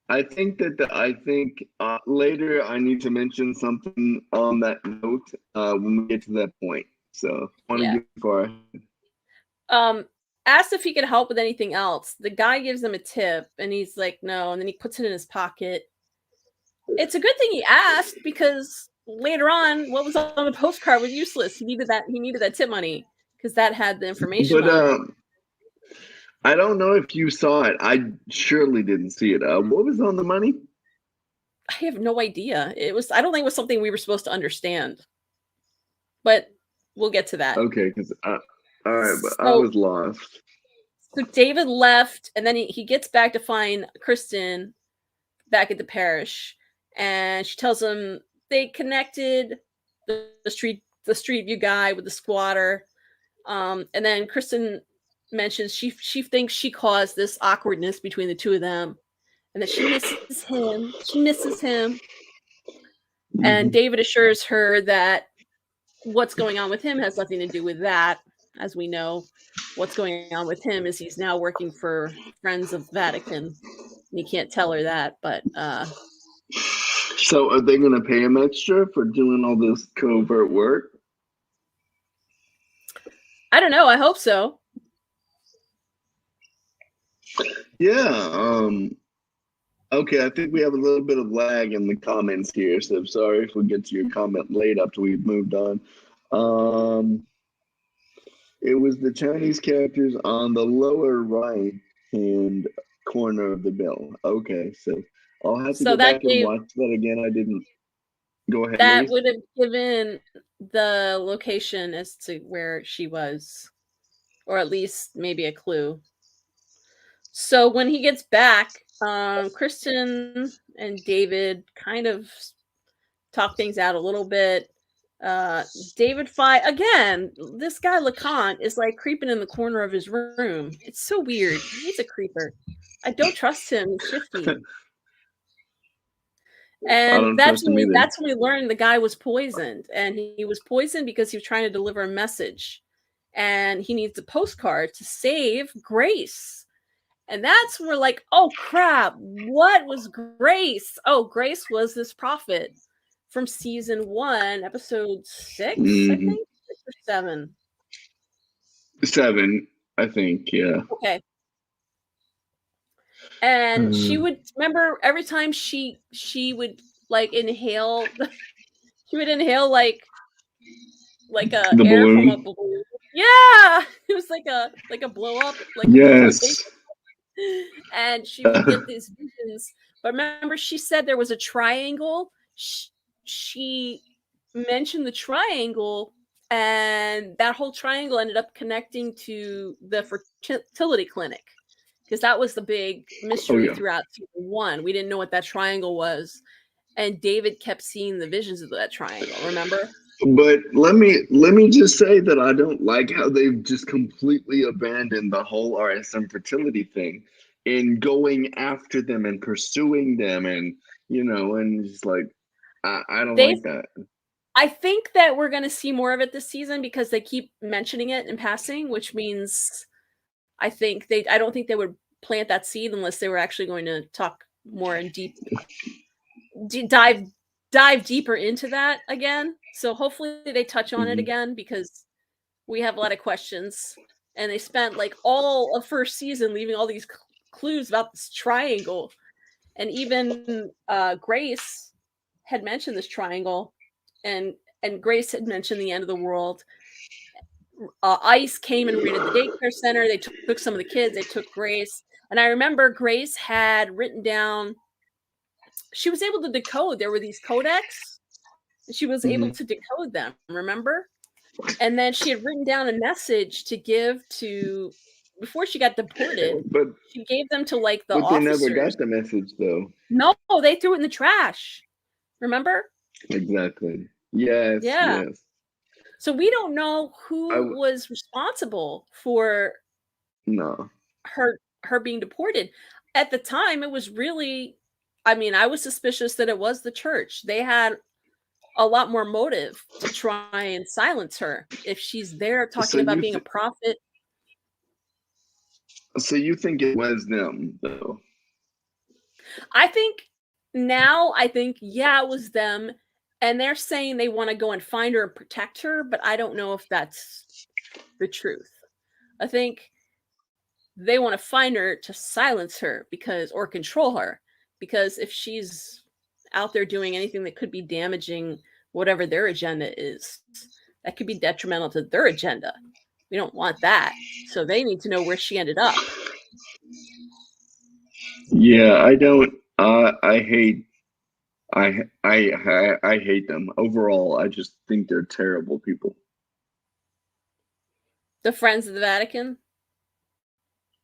I think later I need to mention something on that note when we get to that point. So I want to get far. Asked if he could help with anything else. The guy gives him a tip, and he's like, no, and then he puts it in his pocket. It's a good thing he asked because later on, what was on the postcard was useless. He needed that tip money because that had the information. But I don't know if you saw it. I surely didn't see it. What was on the money? I have no idea. I don't think it was something we were supposed to understand. But we'll get to that. Okay, because all right, but I was lost. So David left, and then he gets back to find Kristen back at the parish, and she tells him they connected the street view guy with the squatter, and then Kristen mentions she thinks she caused this awkwardness between the two of them, and that she misses him. And David assures her that what's going on with him has nothing to do with that. As we know, what's going on with him is he's now working for Friends of Vatican. You can't tell her that, but so are they going to pay him extra for doing all this covert work? I don't know. I hope so. Yeah. Okay, I think we have a little bit of lag in the comments here, so I'm sorry if we get to your comment late after we've moved on. It was the Chinese characters on the lower right hand corner of the bill. Okay, so I'll have to So go back and watch that again. I didn't. Go ahead, that Louise. would have given the location as to where she was, or at least maybe a clue. So when he gets back, Kristen and David kind of talk things out a little bit. David fight again. This guy LeConte is like creeping in the corner of his room. It's so weird. He's a creeper. I don't trust him. He's shifty. I And don't trust him either. that's when we learned the guy was poisoned. And he was poisoned because he was trying to deliver a message. And he needs a postcard to save Grace. And that's when we're like, oh crap, what was Grace? Oh, Grace was this prophet from season 1, episode 6, I think, 6 or 7. 7, I think, yeah. Okay. And she would remember every time she would like inhale, she would inhale like a the air from balloon. a balloon. Yeah, it was like a blow up, like yes. And she would get these visions. But remember, she said there was a triangle. She mentioned the triangle, and that whole triangle ended up connecting to the fertility clinic, because that was the big mystery throughout season 1. We didn't know what that triangle was, and David kept seeing the visions of that triangle. Remember? But let me just say that I don't like how they've just completely abandoned the whole RSM fertility thing in going after them and pursuing them, and and just like I don't like that. I think that we're going to see more of it this season because they keep mentioning it in passing, which means I don't think they would plant that seed unless they were actually going to talk more in dive deeper into that again. So hopefully they touch on it again, because we have a lot of questions, and they spent like all of first season leaving all these clues about this triangle, and even Grace had mentioned this triangle, and Grace had mentioned the end of the world. ICE came and raided the daycare center. They took some of the kids. They took Grace, and I remember Grace had written down. She was able to decode. There were these codecs. She was able to decode them. Remember? And then she had written down a message to give to before she got deported. But she gave them to like the but officers. they never got the message though. No, they threw it in the trash. Remember? Exactly. Yes. Yeah. Yes. So we don't know who was responsible for her being deported. At the time, it was really, I mean, I was suspicious that it was the church. They had a lot more motive to try and silence her if she's there talking about being a prophet. So you think it was them, though? I think yeah, it was them. And they're saying they want to go and find her and protect her, but I don't know if that's the truth. I think they want to find her to silence her or control her, because if she's out there doing anything that could be damaging whatever their agenda is, that could be detrimental to their agenda. We don't want that. So they need to know where she ended up. Yeah, I don't. I hate. I hate them overall. I just think they're terrible people. The Friends of the Vatican?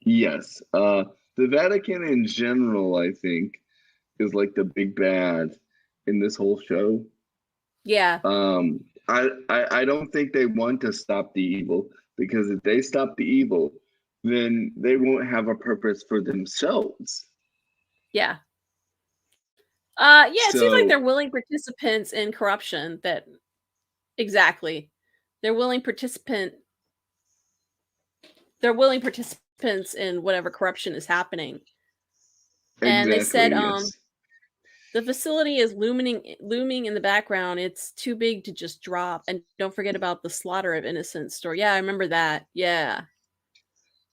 Yes. The Vatican in general, I think, is like the big bad in this whole show. Yeah. I don't think they want to stop the evil, because if they stop the evil, then they won't have a purpose for themselves. Yeah. It seems like they're willing participants in corruption. Exactly. They're willing participants in whatever corruption is happening. And they said, yes. The facility is looming in the background. It's too big to just drop. And don't forget about the slaughter of innocents story. Yeah, I remember that. Yeah.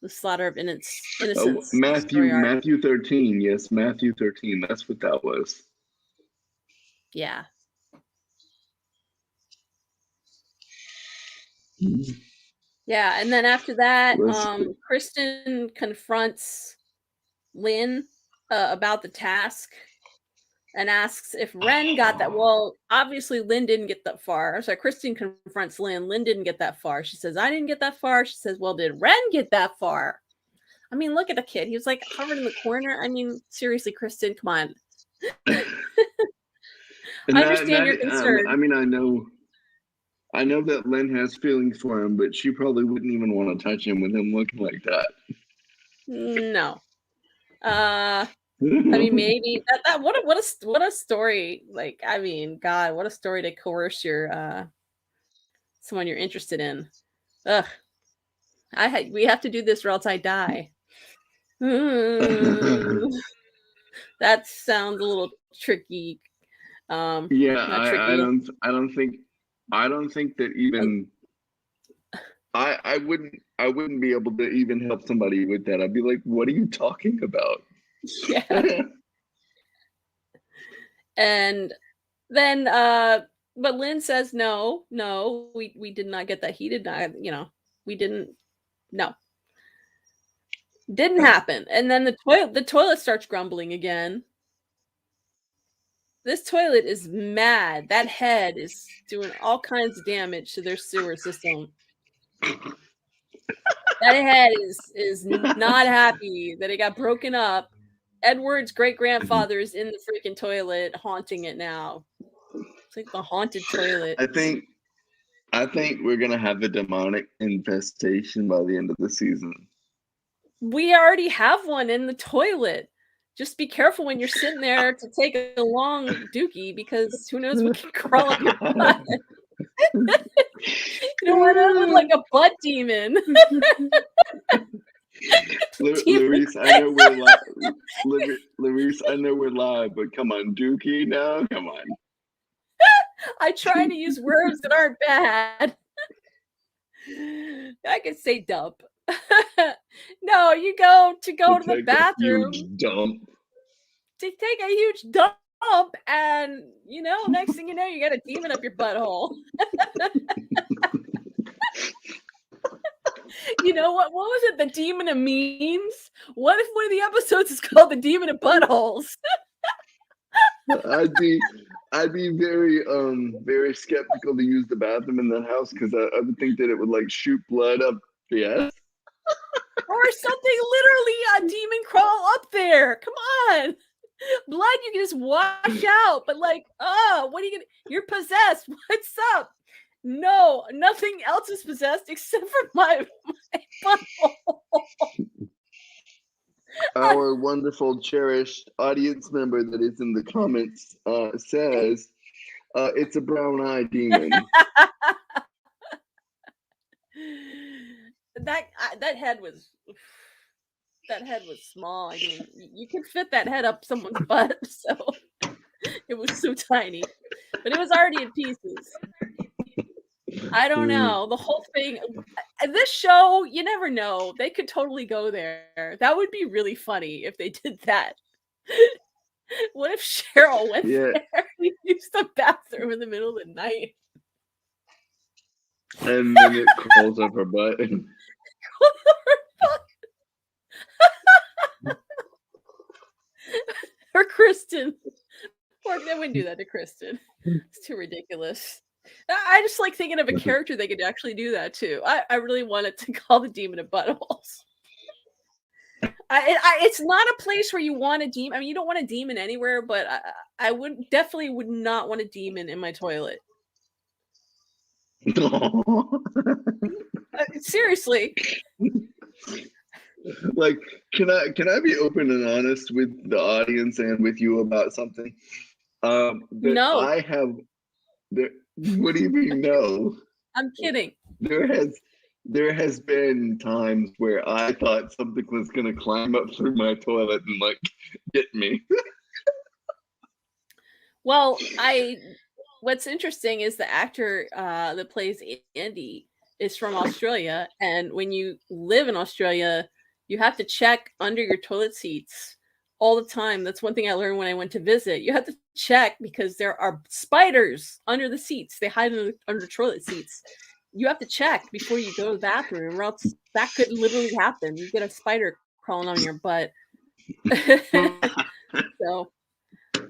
The slaughter of innocents story arc. Matthew 13. Yes, Matthew 13. That's what that was. Yeah. Yeah, and then after that, Kristen confronts Lynn about the task and asks if Ren got that. Well, obviously Lynn didn't get that far. So Kristen confronts Lynn. Lynn didn't get that far. She says, I didn't get that far. She says, well, did Ren get that far? I mean, look at the kid. He was like covered in the corner. I mean, seriously, Kristen, come on. I understand your concern. I mean, I know that Lynn has feelings for him, but she probably wouldn't even want to touch him with him looking like that. No. I mean, maybe that what a story. Like, I mean, God, what a story to coerce your someone you're interested in. Ugh. We have to do this or else I die. That sounds a little tricky. Yeah, not tricky. I don't think that even I wouldn't be able to even help somebody with that. I'd be like, what are you talking about? Yeah. And then but Lynn says no, we did not get that. He did not, we didn't. No. Didn't happen. And then the toilet starts grumbling again. This toilet is mad. That head is doing all kinds of damage to their sewer system. That head is not happy that it got broken up. Edward's great-grandfather is in the freaking toilet, haunting it now. It's like the haunted toilet. I think we're gonna have a demonic infestation by the end of the season. We already have one in the toilet. Just be careful when you're sitting there to take a long dookie, because who knows what can crawl up your butt. You know what? I look like a butt demon. Larice, I know we're live. Larice, I know we're live, but come on, dookie now, come on. I try to use words that aren't bad. I could say dump. No, you go to the bathroom. Huge dump. To take a huge dump, and next thing you know, you got a demon up your butthole. You know what? What was it? The Demon of Memes? What if one of the episodes is called The Demon of Buttholes? I'd be very skeptical to use the bathroom in that house, because I would think that it would like shoot blood up the ass. Or something, literally a demon crawl up there. Come on. Blood you can just wash out, but like, what are you gonna? You're possessed. What's up? No, nothing else is possessed except for my butthole. Our wonderful, cherished audience member that is in the comments says it's a brown-eyed demon. That head was small. I mean, you could fit that head up someone's butt, so it was so tiny, but it was already in pieces. I don't know. The whole thing, this show, you never know. They could totally go there. That would be really funny if they did that. What if Cheryl went there and used the bathroom in the middle of the night? And then it crawls up her butt. Or Kristen. Or they wouldn't do that to Kristen. It's too ridiculous. I just like thinking of a character they could actually do that to. I really wanted to call the Demon of Buttholes. It's not a place where you want a demon. I mean, you don't want a demon anywhere, but I definitely would not want a demon in my toilet. Seriously. Like, can I be open and honest with the audience and with you about something? No. I have. What do you mean no? I'm kidding. There has been times where I thought something was gonna climb up through my toilet and like get me. Well, what's interesting is the actor that plays Andy is from Australia, and when you live in Australia, you have to check under your toilet seats all the time. That's one thing I learned when I went to visit. You have to check because there are spiders under the seats. They hide under toilet seats. You have to check before you go to the bathroom, or else that could literally happen. You get a spider crawling on your butt. So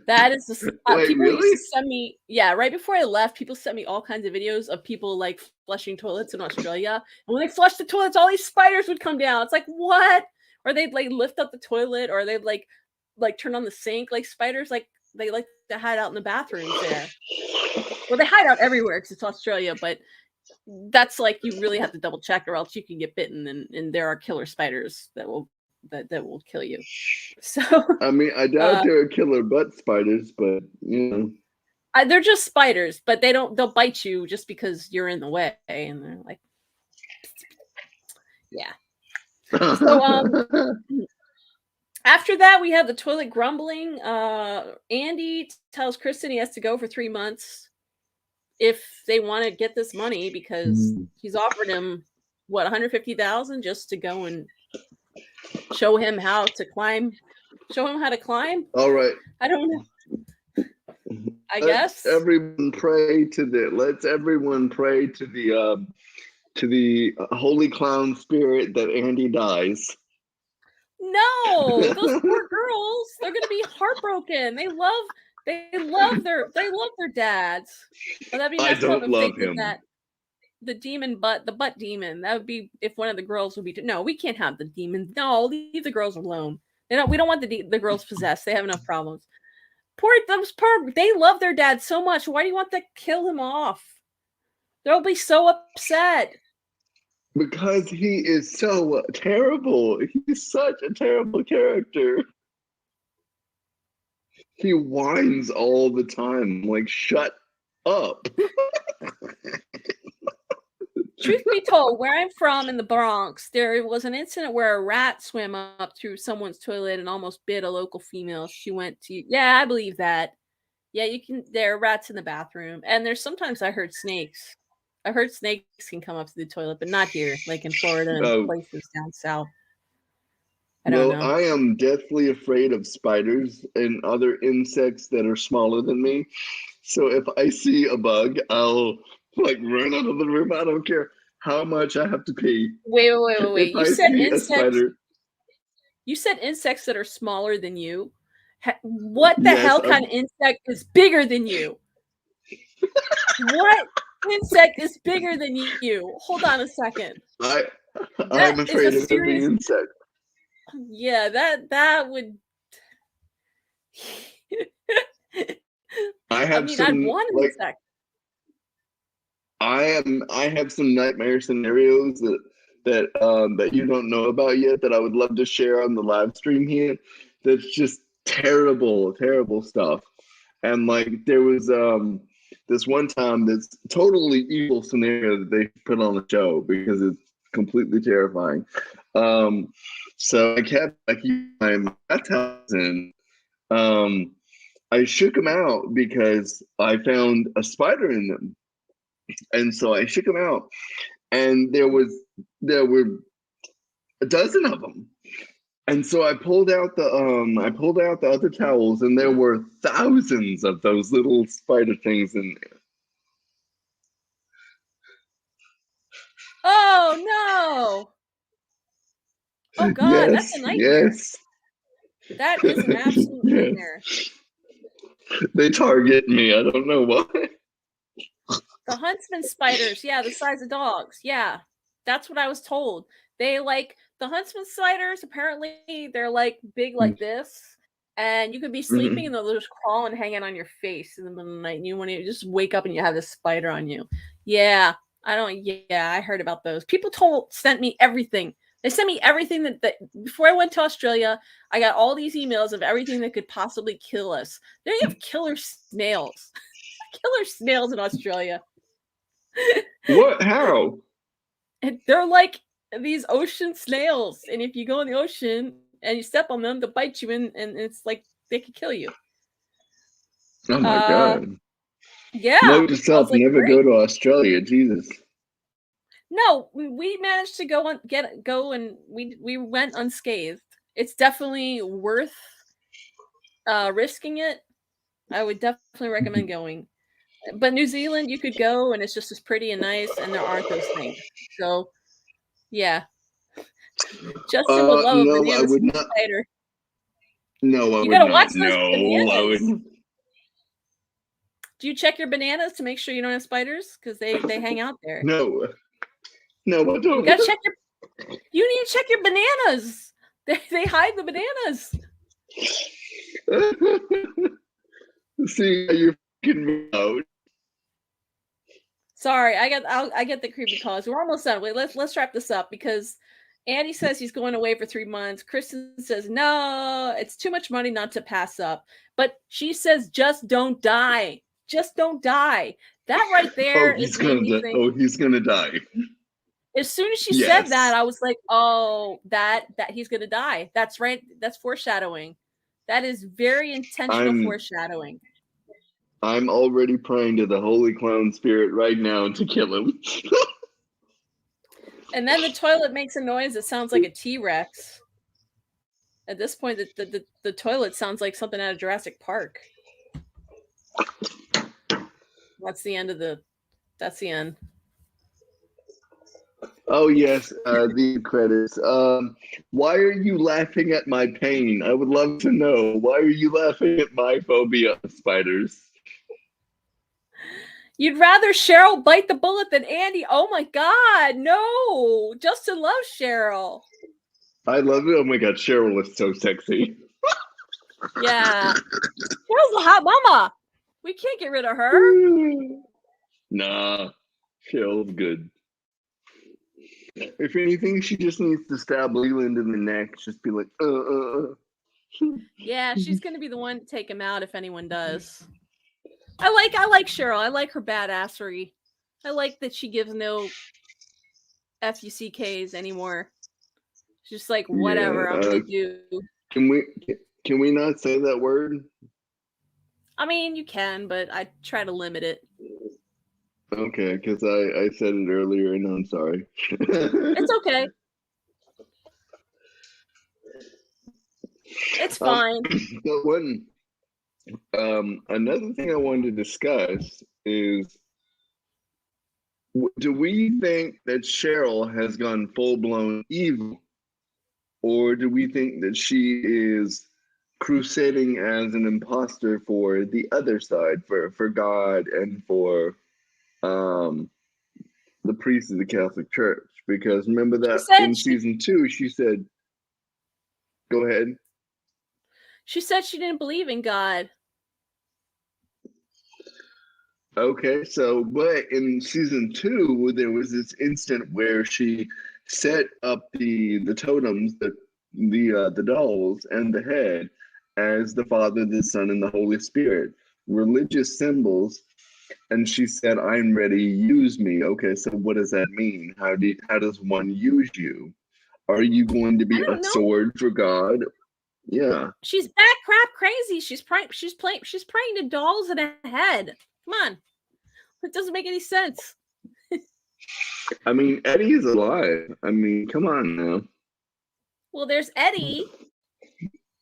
that is just Wait, people used really? to send me, yeah, right before I left, people sent me all kinds of videos of people like flushing toilets in Australia. And when they flushed the toilets, all these spiders would come down. It's like, what? Or they'd like lift up the toilet, or they'd like turn on the sink. Like spiders, like they like to hide out in the bathrooms there. Well, they hide out everywhere because it's Australia, but that's like you really have to double check, or else you can get bitten, and there are killer spiders that will kill you. So I mean, I doubt uh, there are killer butt spiders, but they're just spiders, but they'll bite you just because you're in the way, and they're like, yeah. So after that, we have the toilet grumbling. Andy tells Kristen he has to go for 3 months if they want to get this money, because he's offered him what, 150,000 just to go and show him how to climb. All right. I don't know. I Let's guess everyone pray to the holy clown spirit that Andy dies. no, those poor girls, they're gonna be heartbroken. They love their dads. Well, that'd be I messed up don't if they love did him. that. The butt demon. That would be if one of the girls would be. No, we can't have the demon. No, leave the girls alone. We don't want the girls possessed. They have enough problems. They love their dad so much. Why do you want to kill him off? They'll be so upset. Because he is so terrible. He's such a terrible character. He whines all the time. Like, shut up. Truth be told, where I'm from in the Bronx, there was an incident where a rat swam up through someone's toilet and almost bit a local female. She went to, yeah, I believe that. Yeah, there are rats in the bathroom. And sometimes I heard snakes. I heard snakes can come up to the toilet, but not here, like in Florida and places down south. I don't know. I am deathly afraid of spiders and other insects that are smaller than me. So if I see a bug, I'll like run out of the room. I don't care how much I have to pee. Wait. If I see a spider. You said insects that are smaller than you. What the hell kind of insect is bigger than you? What insect is bigger than you? Hold on a second. I'm afraid of every insect. Yeah, that would. I have I'd want an insect. I have some nightmare scenarios that you don't know about yet that I would love to share on the live stream here. That's just terrible stuff. And like there was this one time this totally evil scenario that they put on the show because it's completely terrifying. So I kept my house in. I shook them out because I found a spider in them. And so I shook them out, and there were a dozen of them. And so I pulled out the other towels, and there were thousands of those little spider things in there. Oh no! Oh God, that's a nightmare. Yes. That is an absolute nightmare. They target me. I don't know why. The huntsman spiders, yeah, the size of dogs. Yeah, that's what I was told. They like the huntsman spiders. Apparently, they're like big like this, and you could be sleeping and they'll just crawl and hang it on your face in the middle of the night. And you want to just wake up and you have this spider on you. Yeah, I heard about those. People sent me everything. They sent me everything that before I went to Australia, I got all these emails of everything that could possibly kill us. They have killer snails. Killer snails in Australia. What? How? And they're like these ocean snails. And if you go in the ocean and you step on them, they'll bite you and it's like they could kill you. Oh my God. Yeah. Note to I was self, like, never great. go to Australia. Jesus. No, we managed to go and we went unscathed. It's definitely worth risking it. I would definitely recommend going. But New Zealand, you could go and it's just as pretty and nice, and there aren't those things. So, yeah. Justin would love a No, I banana would not. spider. No, I You would gotta watch not. those No, I bananas. would. Do you check your bananas to make sure you don't have spiders? Because they hang out there. No, no, I You don't. gotta check your. You need to check your bananas. They hide the bananas. See how you're freaking me out. Sorry, I get the creepy calls. We're almost done. Wait, let's wrap this up because Andy says he's going away for 3 months. Kristen says no, it's too much money not to pass up. But she says just don't die. Just don't die. That right there is made me think. Oh, he's gonna die. As soon as she said Yes. that, I was like, oh, that he's gonna die. That's right. That's foreshadowing. That is very intentional foreshadowing. I'm already praying to the Holy Clown Spirit right now to kill him. And then the toilet makes a noise that sounds like a T-Rex. At this point, the toilet sounds like something out of Jurassic Park. That's the end of the. That's the end. Oh yes, the credits. Why are you laughing at my pain? I would love to know. Why are you laughing at my phobia of spiders? You'd rather Cheryl bite the bullet than Andy. Oh my God, no! Justin loves Cheryl. I love it. Oh my God, Cheryl is so sexy. Yeah, Cheryl's a hot mama. We can't get rid of her. Nah, Cheryl's good. If anything, she just needs to stab Leland in the neck. Just be like, Yeah, she's gonna be the one to take him out if anyone does. I like Cheryl. I like her badassery. I like that she gives no FUCKs anymore. She's just like, whatever, yeah, I'm gonna do. Can we not say that word? I mean, you can, but I try to limit it. Okay, because I said it earlier and I'm sorry. It's okay. It's fine. But another thing I wanted to discuss is, do we think that Cheryl has gone full-blown evil? Or do we think that she is crusading as an imposter for the other side, for God and for the priests of the Catholic Church? Because remember that in season 2, she said, go ahead. She said she didn't believe in God. Okay, so but in season 2, there was this instant where she set up the totems, the dolls and the head as the Father, the Son, and the Holy Spirit, religious symbols. And she said, "I'm ready. Use me." Okay, so what does that mean? How does one use you? Are you going to be a sword for God? Yeah. She's bat crap crazy. She's praying to dolls and a head. Come on. It doesn't make any sense. I mean, Eddie is alive. I mean, come on now. Well, there's Eddie,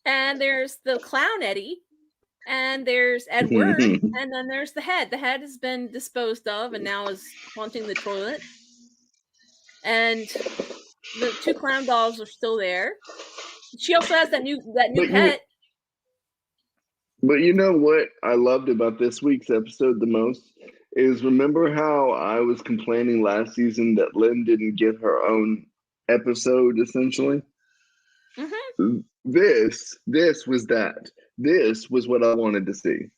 and there's the clown Eddie, and there's Edward, and then there's the head. The head has been disposed of and now is haunting the toilet. And the 2 clown dolls are still there. She also has that new pet. But you know what I loved about this week's episode the most is, remember how I was complaining last season that Lynn didn't get her own episode, essentially? Mm-hmm. This was that. This was what I wanted to see.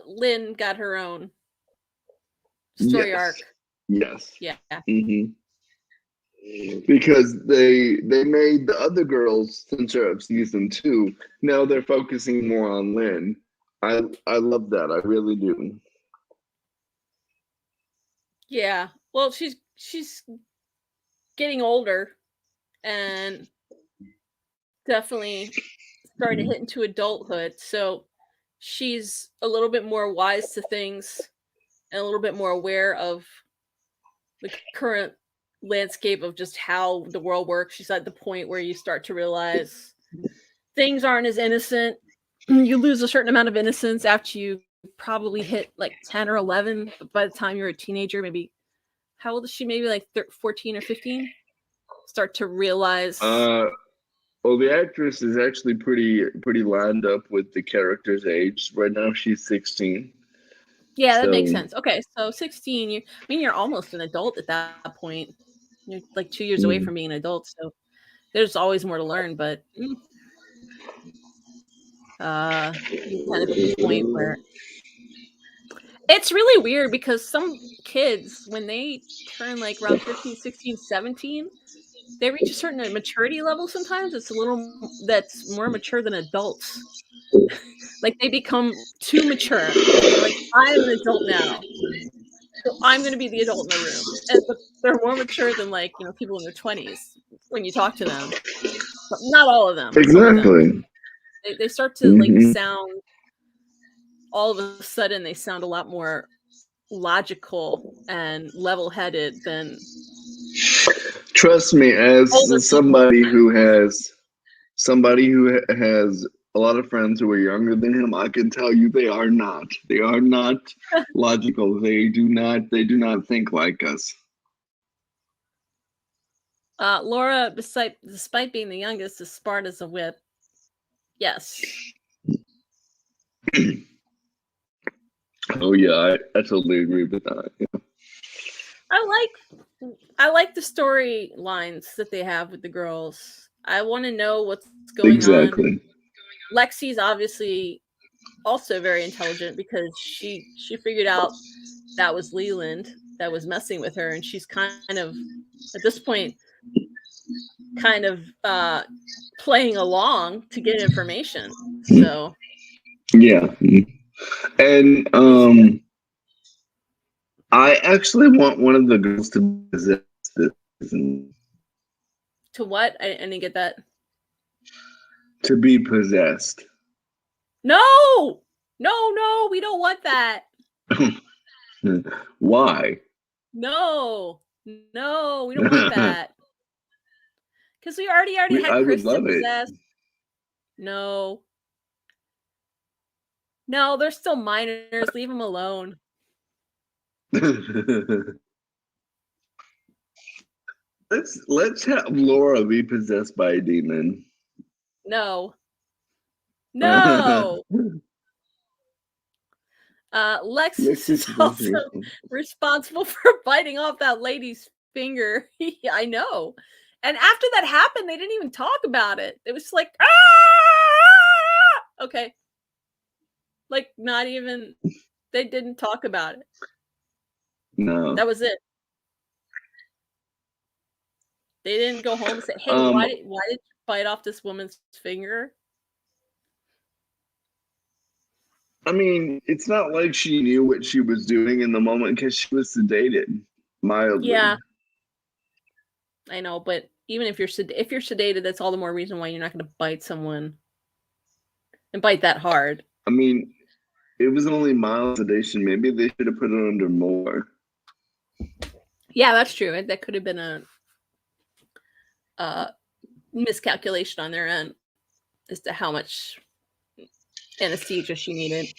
Lynn got her own story arc. Yes. Yeah. Mm-hmm. Because they made the other girls center of season 2. Now they're focusing more on Lynn. I love that. I really do. Yeah. Well, she's getting older and definitely starting to hit into adulthood. So she's a little bit more wise to things and a little bit more aware of the current landscape of just how the world works. She's at the point where you start to realize things aren't as innocent. You lose a certain amount of innocence after you probably hit like 10 or 11. But by the time you're a teenager, maybe, how old is she? Maybe like 14 or 15? Start to realize. Well, the actress is actually pretty lined up with the character's age. Right now, she's 16. Yeah, that makes sense. Okay, so 16. You're almost an adult at that point. You're like 2 years away from being an adult, so there's always more to learn. But you kind of at the point where it's really weird because some kids, when they turn like around 15, 16, 17, they reach a certain maturity level. Sometimes it's a little that's more mature than adults. Like they become too mature. They're like, I'm an adult now, so I'm going to be the adult in the room. And they're more mature than like people in their 20s when you talk to them. But not all of them. Some of them. They start to like sound. All of a sudden, they sound a lot more logical and level-headed than. Trust me, as somebody who has a lot of friends who are younger than him, I can tell you they are not. They are not logical. They do not think like us. Laura, despite being the youngest, is smart as a whip. Yes. Oh yeah, I totally agree with that. Yeah. I like the storylines that they have with the girls. I want to know what's going on. Lexi's obviously also very intelligent because she figured out that was Leland that was messing with her, and she's kind of at this point playing along to get information. So yeah, and I actually want one of the girls to possess this. To what? I didn't get that. To be possessed. No, we don't want that. Why? No, we don't want that. Because we already had Kristen possessed. No, they're still minors. Leave them alone. Let's have Laura be possessed by a demon. No. Lexus is also responsible for biting off that lady's finger. I know. And after that happened, they didn't even talk about it. It was like, okay. Like, not even, they didn't talk about it. No. That was it. They didn't go home and say, hey, why did you bite off this woman's finger? I mean, it's not like she knew what she was doing in the moment because she was sedated mildly. Yeah. I know, but even if you're sedated, that's all the more reason why you're not going to bite someone and bite that hard. I mean, it was only mild sedation. Maybe they should have put it under more. Yeah, that's true. That could have been a miscalculation on their end as to how much anesthesia she needed.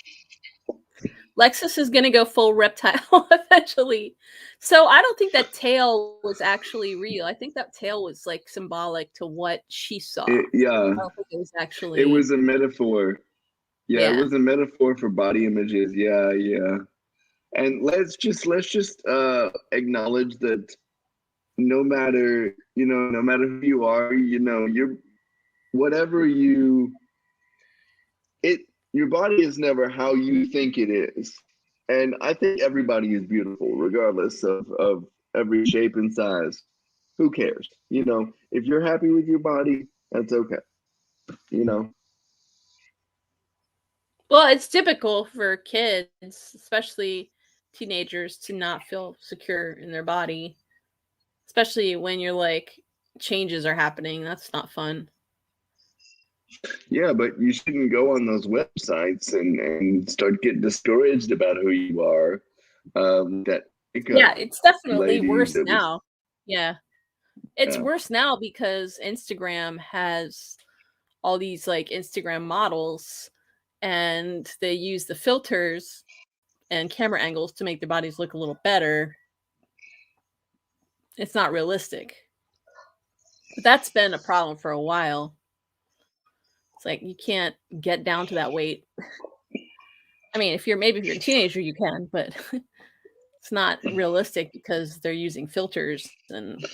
Lexus is going to go full reptile eventually. So I don't think that tail was actually real. I think that tail was like symbolic to what she saw. Yeah. I don't think it was actually. It was a metaphor. Yeah, it was a metaphor for body images. Yeah. And let's just acknowledge that no matter who you are, you're whatever your body is never how you think it is. And I think everybody is beautiful, regardless of every shape and size. Who cares? If you're happy with your body, that's okay. Well, it's typical for kids, especially teenagers, to not feel secure in their body, especially when you're like changes are happening. That's not fun. Yeah, but you shouldn't go on those websites and start getting discouraged about who you are. That makeup Yeah, it's definitely lady worse that was, now. Yeah. It's yeah. worse now because Instagram has all these like Instagram models and they use the filters and camera angles to make their bodies look a little better. It's not realistic. But that's been a problem for a while. It's like you can't get down to that weight. I mean, if you're a teenager, you can, but it's not realistic because they're using filters and Well,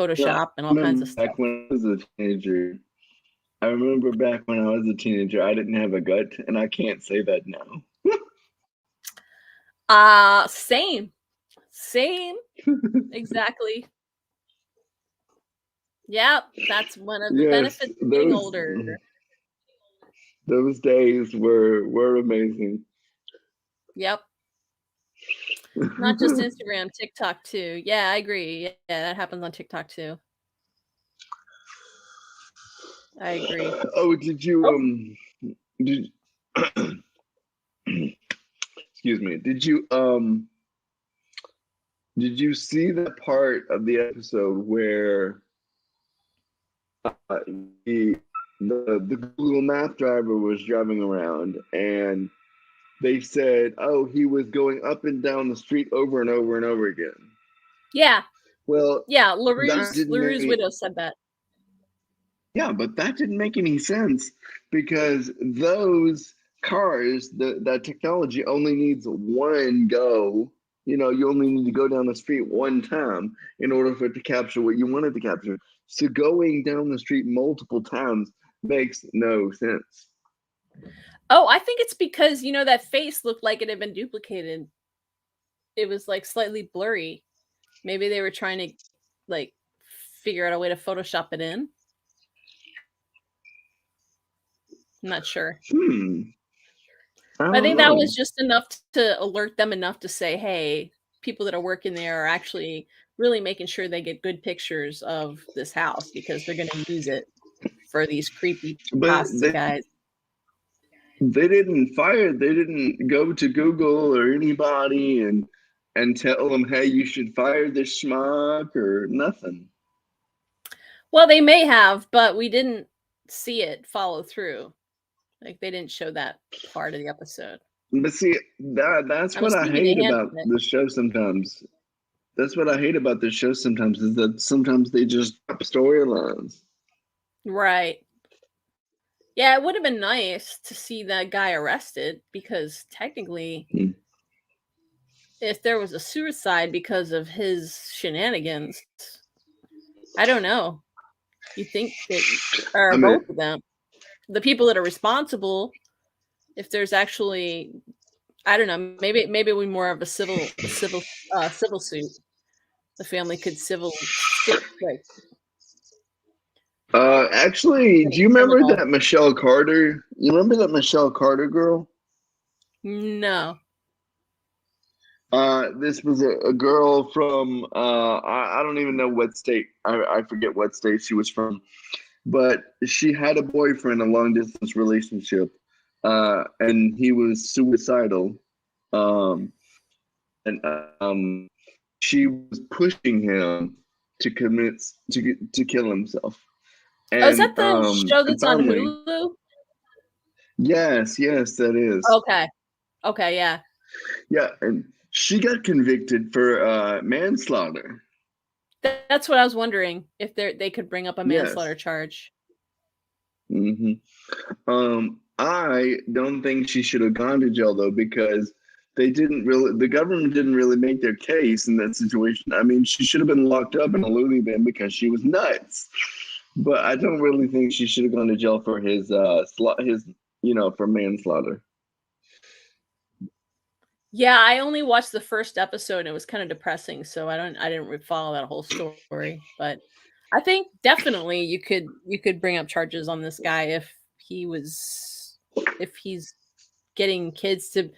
Photoshop and I all kinds of remember stuff. back when I was a teenager. I remember back when I was a teenager, I didn't have a gut, and I can't say that now. Same. Same. Exactly. Yep, that's one of the Yes, benefits of getting older. those days were amazing. Yep. Not just Instagram, TikTok too. Yeah, I agree. Yeah, that happens on TikTok too. I agree. Oh, did you Oh, did excuse me? Did you see that part of the episode where the the Google Map driver was driving around and they said, "Oh, he was going up and down the street over and over and over again." yeah. Well, Yeah, that didn't make LaRue's any, widow said that. yeah, but that didn't make any sense because those cars, that technology only needs one go. You know, you only need to go down the street one time in order for it to capture what you wanted to capture. So going down the street multiple times makes no sense. Oh, I think it's because, that face looked like it had been duplicated. It was like slightly blurry. Maybe they were trying to like figure out a way to Photoshop it in. I'm not sure. I I don't think that know. was just enough to alert them enough to say, hey, people that are working there are actually really making sure they get good pictures of this house because they're going to use it for these creepy But pasta guys. they didn't fire, they didn't go to Google or anybody and tell them, hey, you should fire this schmuck or nothing. Well, they may have, but we didn't see it follow through. Like they didn't show that part of the episode. But see, that's I'm what I assuming they hate handled about it. the show sometimes. That's what I hate about this show sometimes is that sometimes they just drop storylines. Right. Yeah, it would have been nice to see that guy arrested because technically, if there was a suicide because of his shenanigans, I don't know. You think that, or I mean, both of them, the people that are responsible, if there's actually, I don't know, maybe we more of a civil suit. The family could like actually, get do a you remember criminal. that Michelle Carter? You remember that Michelle Carter girl? No. This was a girl from I don't even know what state. I forget what state she was from, but she had a boyfriend, a long distance relationship, and he was suicidal. Um, and she was pushing him to commit to kill himself. Oh, is that the show And that's on finally, Hulu? yes, that is. Okay. Okay, yeah. Yeah, and she got convicted for manslaughter. That's what I was wondering if they could bring up a Yes. manslaughter charge. Hmm. I don't think she should have gone to jail though because the government didn't really make their case in that situation. I mean, she should have been locked up in a loony bin because she was nuts. But I don't really think she should have gone to jail for his for manslaughter. Yeah, I only watched the first episode and it was kind of depressing, so I didn't follow that whole story, but I think definitely you could bring up charges on this guy if he's getting kids to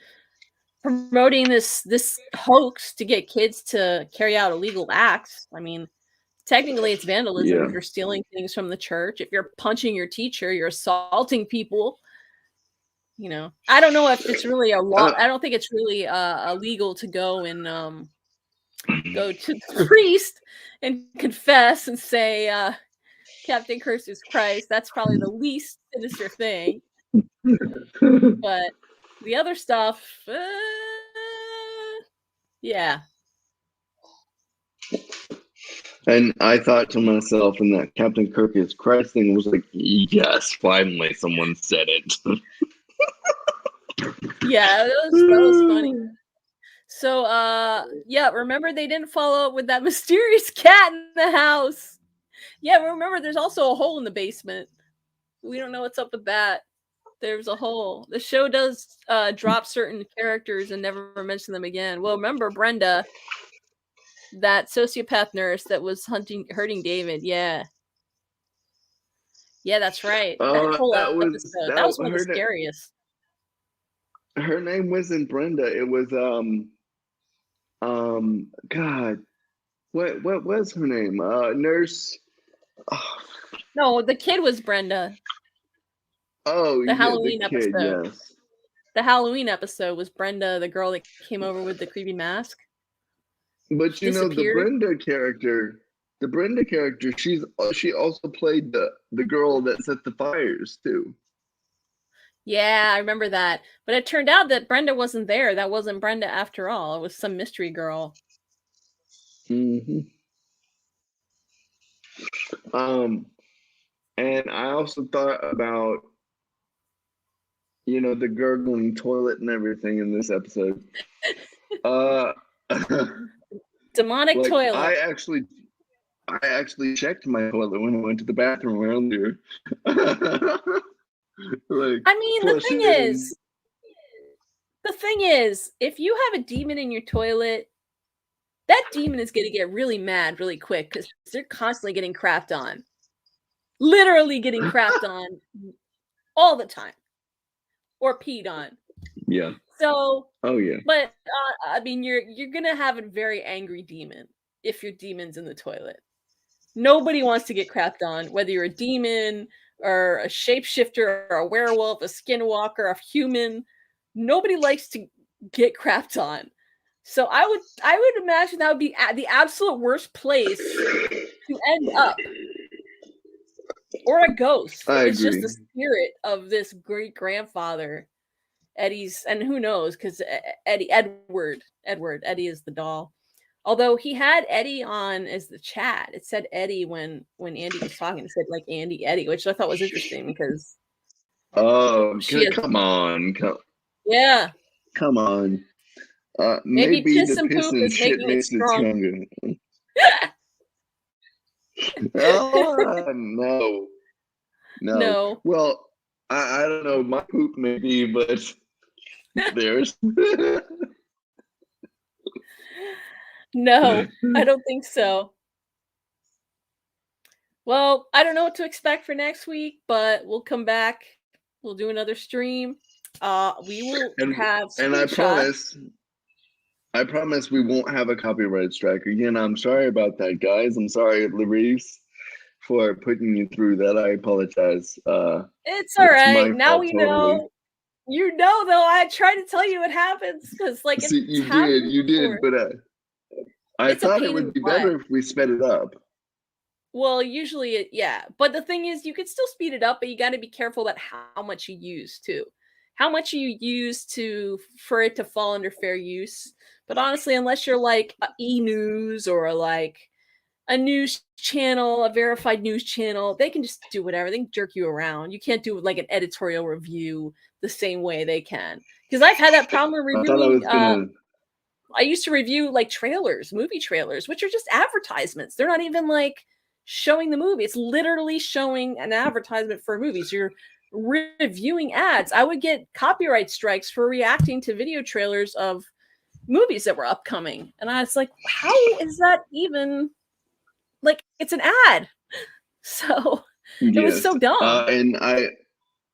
promoting this hoax to get kids to carry out illegal acts. I mean, Technically, it's vandalism Yeah. if you're stealing things from the church. If you're punching your teacher, you're assaulting people. You know, I don't know if it's really a law. I don't think it's really illegal to go and go to the priest and confess and say, Captain Curse is Christ. That's probably the least sinister thing. But the other stuff, yeah. And I thought to myself, and that Captain Kirk is Christ thing was like, yes, finally someone said it. Yeah, that was funny. So, yeah, remember they didn't follow up with that mysterious cat in the house. Yeah, remember there's also a hole in the basement. We don't know what's up with that. There's a hole. The show does drop certain characters and never mention them again. Well, remember Brenda, that sociopath nurse that was hurting David. Yeah. Yeah, that's right. That whole episode. That was one of the scariest. Her name wasn't Brenda. It was God, what was her name? Nurse. Oh. No, the kid was Brenda. Oh, the Halloween the kid, episode. yes. The Halloween episode was Brenda, the girl that came over with the creepy mask. But you know, the Brenda character, she also played the girl that set the fires too. Yeah, I remember that. But it turned out that Brenda wasn't there. That wasn't Brenda after all. It was some mystery girl. Mm-hmm. And I also thought about, you know, the gurgling toilet and everything in this episode. Demonic like, toilet. I actually checked my toilet when I went to the bathroom earlier. Like, I mean, the thing is, if you have a demon in your toilet, that demon is going to get really mad really quick because they're constantly getting crapped on. Literally getting crapped on all the time. Or peed on. Yeah. So, oh yeah. But I mean, you're gonna have a very angry demon if your demon's in the toilet. Nobody wants to get crapped on, whether you're a demon or a shapeshifter or a werewolf, a skinwalker, a human. Nobody likes to get crapped on. So I would imagine that would be the absolute worst place to end up. Or a ghost. It's just the spirit of this great grandfather. Eddie's, and who knows, because Edward is the doll. Although he had Eddie on as the chat. It said Eddie when Andy was talking. It said like Andy Eddie, which I thought was interesting because come on. Yeah. Come on. Maybe piss and piss poop and is shit making it stronger. Oh, no. No. Well, I don't know. My poop maybe, but theirs. No, I don't think so. Well, I don't know what to expect for next week, but we'll come back. We'll do another stream. We will have screenshots. And I promise we won't have a copyright strike. Again, I'm sorry about that, guys. I'm sorry, Larice, for putting you through that. I apologize. It's all right. Now we know. You know, though, I tried to tell you what happens because, like, see, you did, but I thought it would be better if we sped it up. Well, usually, yeah. But the thing is, you could still speed it up, but you got to be careful about how much you use too. How much you use for it to fall under fair use. But honestly, unless you're like e-news or like a news channel, a verified news channel, they can just do whatever. They can jerk you around. You can't do like an editorial review the same way they can. Because I've had that problem reviewing. I used to review like trailers, movie trailers, which are just advertisements. They're not even like showing the movie. It's literally showing an advertisement for a movie. So you're reviewing ads. I would get copyright strikes for reacting to video trailers of movies that were upcoming. And I was like, how is that even like it's an ad? So it was so dumb. And I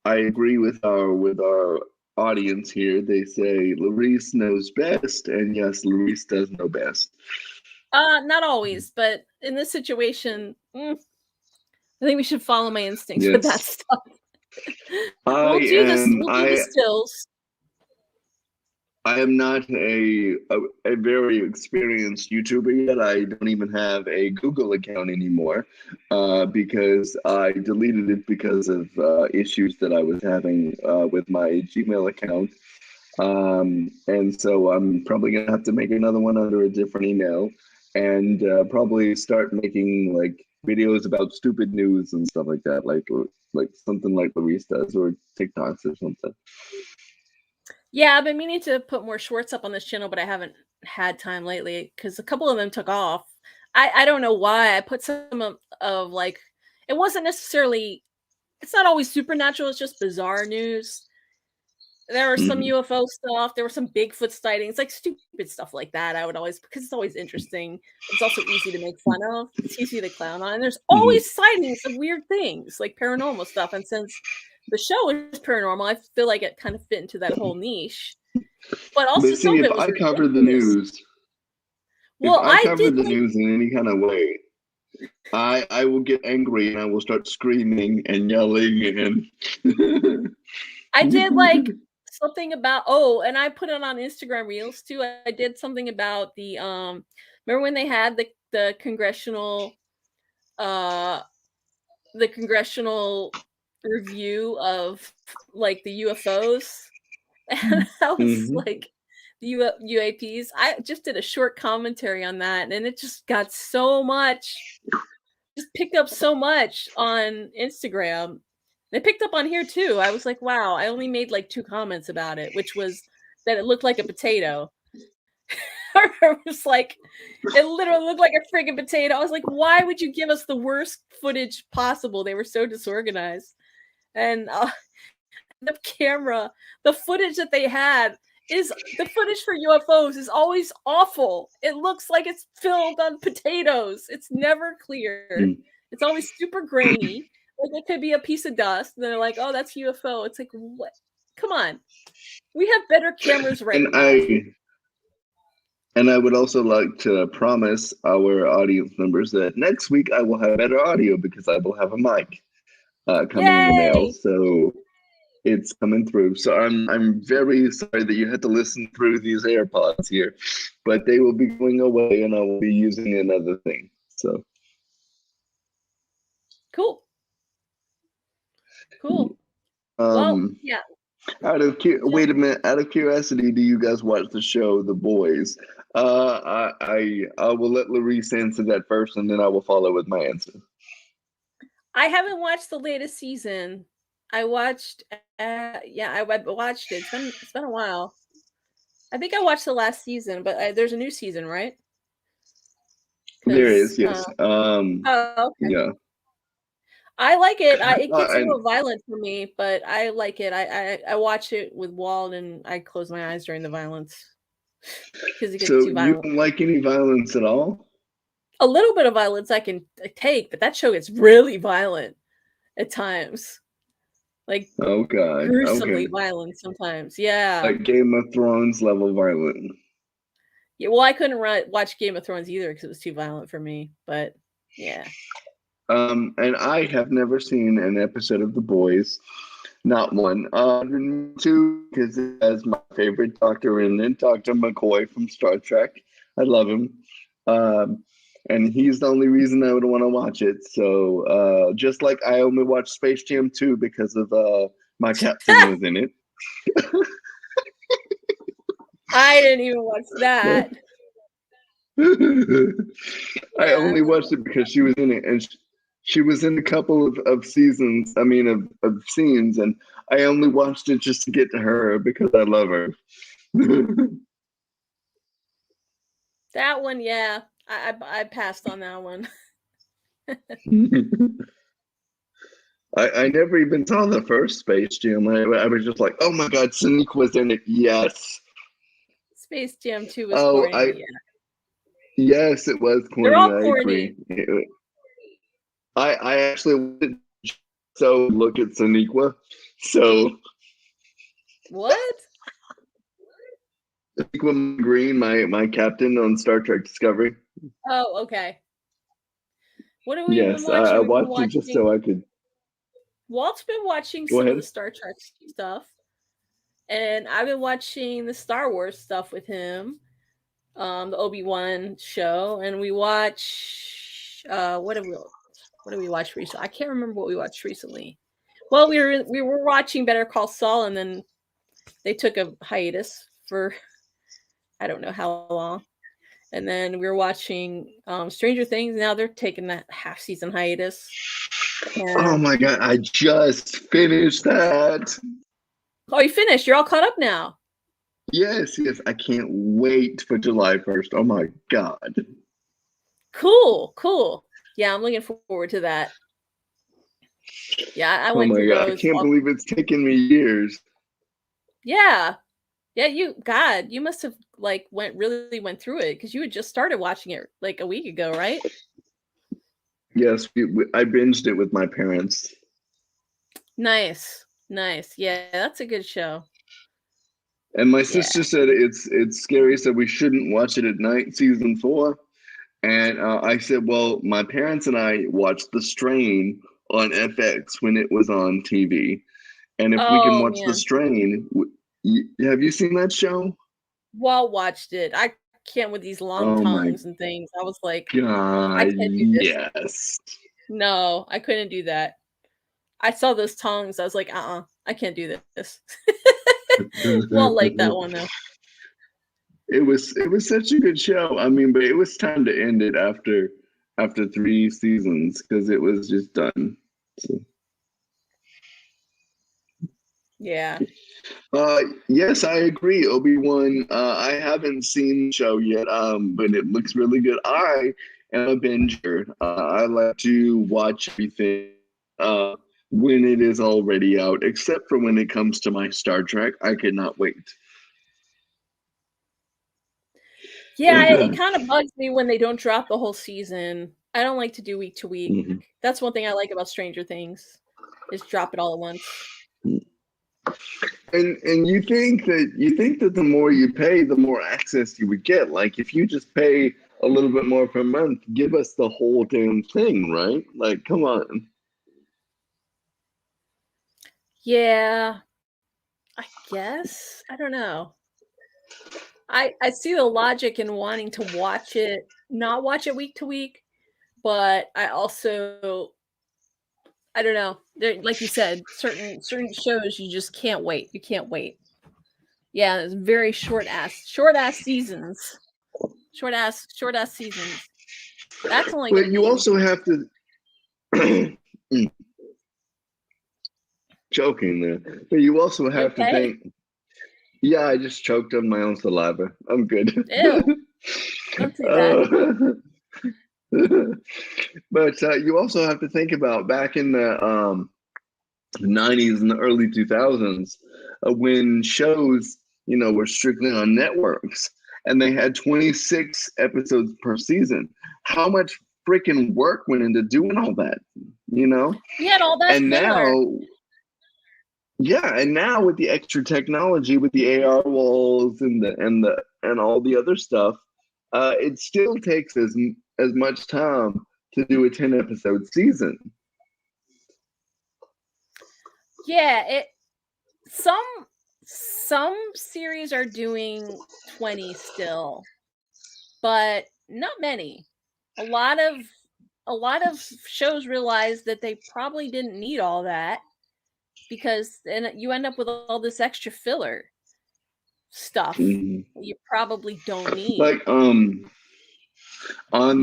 agree with our audience here. They say Larice knows best, and yes, Larice does know best. Not always, but in this situation, I think we should follow my instincts with that Yes. stuff. I We'll do this. am We'll do the I stills. I am not a very experienced YouTuber yet. I don't even have a Google account anymore because I deleted it because of issues that I was having with my Gmail account. And so I'm probably gonna have to make another one under a different email and probably start making like videos about stupid news and stuff like that, like something like Luis does or TikToks or something. Yeah, I've been meaning to put more shorts up on this channel, but I haven't had time lately because a couple of them took off. I don't know why. I put some of like it wasn't necessarily. It's not always supernatural. It's just bizarre news. There were some UFO stuff. There were some Bigfoot sightings, like stupid stuff like that. I would always because it's always interesting. It's also easy to make fun of. It's easy to clown on. And there's always sightings of weird things, like paranormal stuff. And since the show is paranormal, I feel like it kind of fit into that whole niche. But also But some see, of if it was I cover the ridiculous. news, if Well, I I cover did the like news in any kind of way, I will get angry and I will start screaming and yelling and I did like something about and I put it on Instagram Reels too. I did something about the remember when they had the congressional uh the congressional review of like the UFOs and that was like the UAPs. I just did a short commentary on that and it just got so much just picked up so much on Instagram. It picked up on here too. I was like, wow, I only made like 2 comments about it, which was that it looked like a potato. It was like, it literally looked like a freaking potato. I was like, why would you give us the worst footage possible? They were so disorganized. And the footage that they had is the footage for UFOs is always awful. It looks like it's filmed on potatoes. It's never clear. It's always super grainy. Like it could be a piece of dust. And they're like, oh, that's UFO. It's like, what? Come on. We have better cameras right and now. I would also like to promise our audience members that next week I will have better audio because I will have a mic coming in the mail. Yay! So it's coming through. So I'm very sorry that you had to listen through these AirPods here, but they will be going away and I will be using another thing. So Cool. Well, yeah. Wait a minute. Out of curiosity, do you guys watch the show The Boys? I will let Larisse answer that first, and then I will follow with my answer. I haven't watched the latest season. I watched, I watched it. It's been a while. I think I watched the last season, but there's a new season, right? There is, yes. Okay. Yeah. I like it. It gets a little violent for me, but I like it. I watch it with Walt, and I close my eyes during the violence because it gets too violent. You don't like any violence at all? A little bit of violence I can take, but that show gets really violent at times. Like gruesomely violent sometimes. Yeah. Like Game of Thrones level violent. Yeah, well, I couldn't watch Game of Thrones either because it was too violent for me. But yeah. And I have never seen an episode of The Boys, not one. 2 because it has my favorite doctor in it, Dr. McCoy from Star Trek. I love him, and he's the only reason I would want to watch it. So just like I only watched Space Jam 2 because of my captain was in it. I didn't even watch that. I only watched it because she was in it, and she was in a couple of seasons. I mean, of scenes, and I only watched it just to get to her because I love her. That one, yeah, I passed on that one. I never even saw the first Space Jam. I was just like, oh my god, Sonique was in it. Yes. Space Jam 2 was corny. Yeah. Yes, it was corny. They're all corny. I actually look at Soniqua. So what? Soniqua Green, my captain on Star Trek Discovery. Oh, okay. What have we been Yes, I watching? We've been watched it just watching. so I could Walt's been watching go some of the ahead. Star Trek stuff, and I've been watching the Star Wars stuff with him. The Obi-Wan show, and we watch. What did we watch recently? I can't remember what we watched recently. Well, we were watching Better Call Saul, and then they took a hiatus for I don't know how long. And then we were watching Stranger Things. Now they're taking that half season hiatus. Oh And my god, I just finished that. oh, you finished? You're all caught up now. Yes, yes, I can't wait for July 1st. Oh my god. Cool, cool. Yeah, I'm looking forward to that. Yeah, I Oh went my through god, I those. can't believe it's taken me years. Yeah, yeah. You must have like went through it because you had just started watching it like a week ago, right? Yes, I binged it with my parents. Nice, nice. Yeah, that's a good show. And my Yeah. sister said it's scary, so we shouldn't watch it at night, season 4. And I said, well, my parents and I watched The Strain on FX when it was on TV. And if we can Oh watch The man, Strain, have you seen that show? Walt watched it. I can't with these long Oh my tongues and things. I was like, I God, can't do this. yes. No, I couldn't do that. I saw those tongues. I was like, I can't do this. Walt liked that one though. It was such a good show. I mean, but it was time to end it after 3 seasons because it was just done. So, Yeah. yes, I agree. Obi-Wan, I haven't seen the show yet, but it looks really good. I am a binger. I like to watch everything when it is already out, except for when it comes to my Star Trek. I cannot wait. Yeah, it kind of bugs me when they don't drop the whole season. I don't like to do week to week. Mhm. That's one thing I like about Stranger Things, is drop it all at once. And you think that the more you pay, the more access you would get. Like if you just pay a little bit more per month, give us the whole damn thing, right? Like, come on. Yeah, I guess. I don't know. I see the logic in wanting to not watch it week to week, but I also I don't know. There, like you said, certain shows you just can't wait. You can't wait. Yeah, it's very short ass seasons. Short ass seasons. That's only going But to you be also have to choking there. But you also you have to okay? think, yeah, I just choked on my own saliva. I'm good. Ew, don't do that. uh, but you also have to think about back in the 90s and the early 2000s when shows, were strictly on networks and they had 26 episodes per season. How much freaking work went into doing all that, you know? We had all that And filler. now, yeah, and now with the extra technology, with the AR walls and all the other stuff, it still takes as much time to do a 10-episode season. Yeah, it some some series are doing 20 still, but not many. A lot of shows realize that they probably didn't need all that because then you end up with all this extra filler stuff Mhm. that you probably don't need. Like on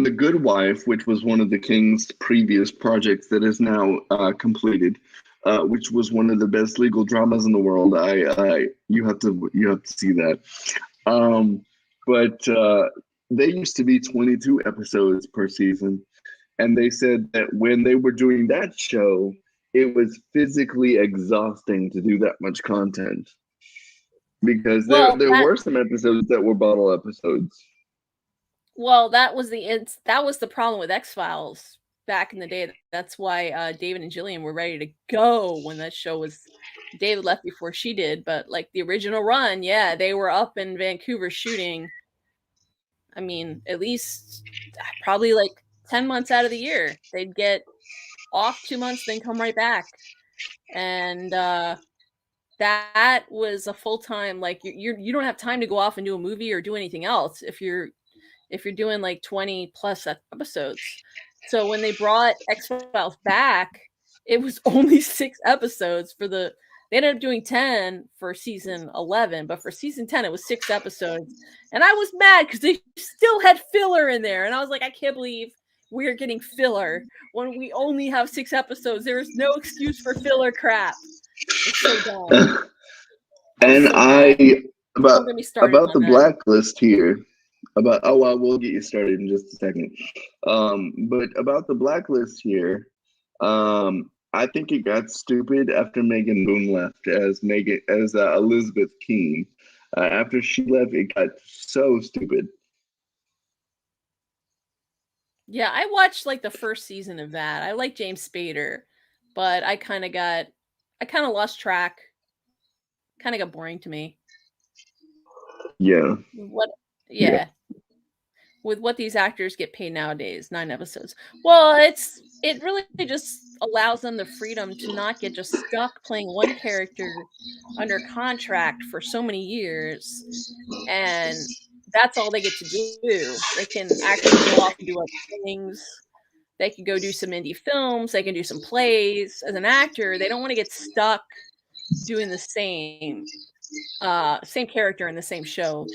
The Good Wife, which was one of the King's previous projects that is now completed, which was one of the best legal dramas in the world. You have to see that. Um, but they used to be 22 episodes per season, and they said that when they were doing that show, it was physically exhausting to do that much content because there Well, there were some episodes that were bottle episodes. that was the problem with X-Files back in the day. That's why David and Jillian were ready to go when that show was. David left before she did, but like the original run, yeah, they were up in Vancouver shooting. I mean, at least probably like 10 months out of the year. They'd get off 2 months, then come right back. And that was a full-time, like you don't have time to go off and do a movie or do anything else if you're doing like 20 plus episodes. So when they brought X-Files back, it was only 6 episodes they ended up doing 10 for season 11, but for season 10 it was 6 episodes. And I was mad because they still had filler in there, and I was like, I can't believe we're getting filler when we only have 6 episodes. There is no excuse for filler crap. It's so dumb. And Don't get me started about on the that. blacklist here. I will get you started in just a second. But about the blacklist here, I think it got stupid after Megan Boone left as Elizabeth Keene. After she left, it got so stupid. Yeah, I watched like the first season of that. I like James Spader, but I kind of lost track. Kind of got boring to me. Yeah. Yeah. With what these actors get paid nowadays, 9 episodes. Well, it really just allows them the freedom to not get just stuck playing one character under contract for so many years, and that's all they get to do. They can actually go off and do other things. They can go do some indie films. They can do some plays. As an actor, they don't want to get stuck doing the same character in the same show.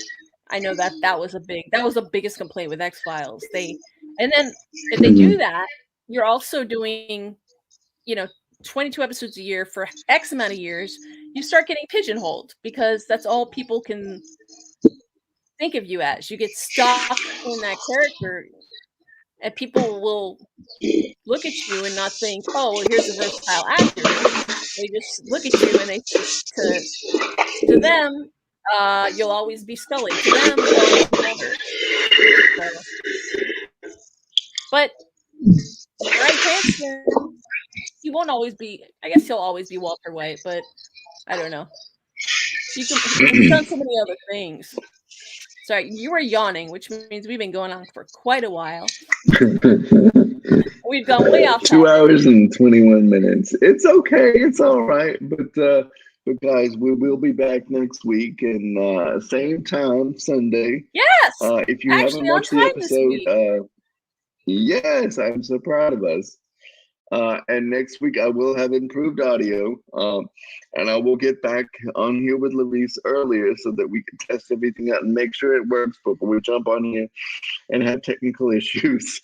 I know that was the biggest complaint with X-Files. And then if they do that, you're also doing, 22 episodes a year for X amount of years. You start getting pigeonholed because that's all people can think of you as. You get stuck in that character, and people will look at you and not think, oh, well, here's a versatile actor. They just look at you and they think to them, you'll always be Scully. To them, you'll always be Mulder. So. But Bryan Cranston, he won't always be. I guess he'll always be Walter White, but I don't know. He's done so many other things. Sorry, you were yawning, which means we've been going on for quite a while. We've gone way off. 2 hours and 21 minutes. It's okay. It's all right. But guys, we'll be back next week and same time Sunday. Yes. If you haven't watched the episode, yes, I'm so proud of us. And next week I will have improved audio, and I will get back on here with Larisse earlier so that we can test everything out and make sure it works before we jump on here and have technical issues.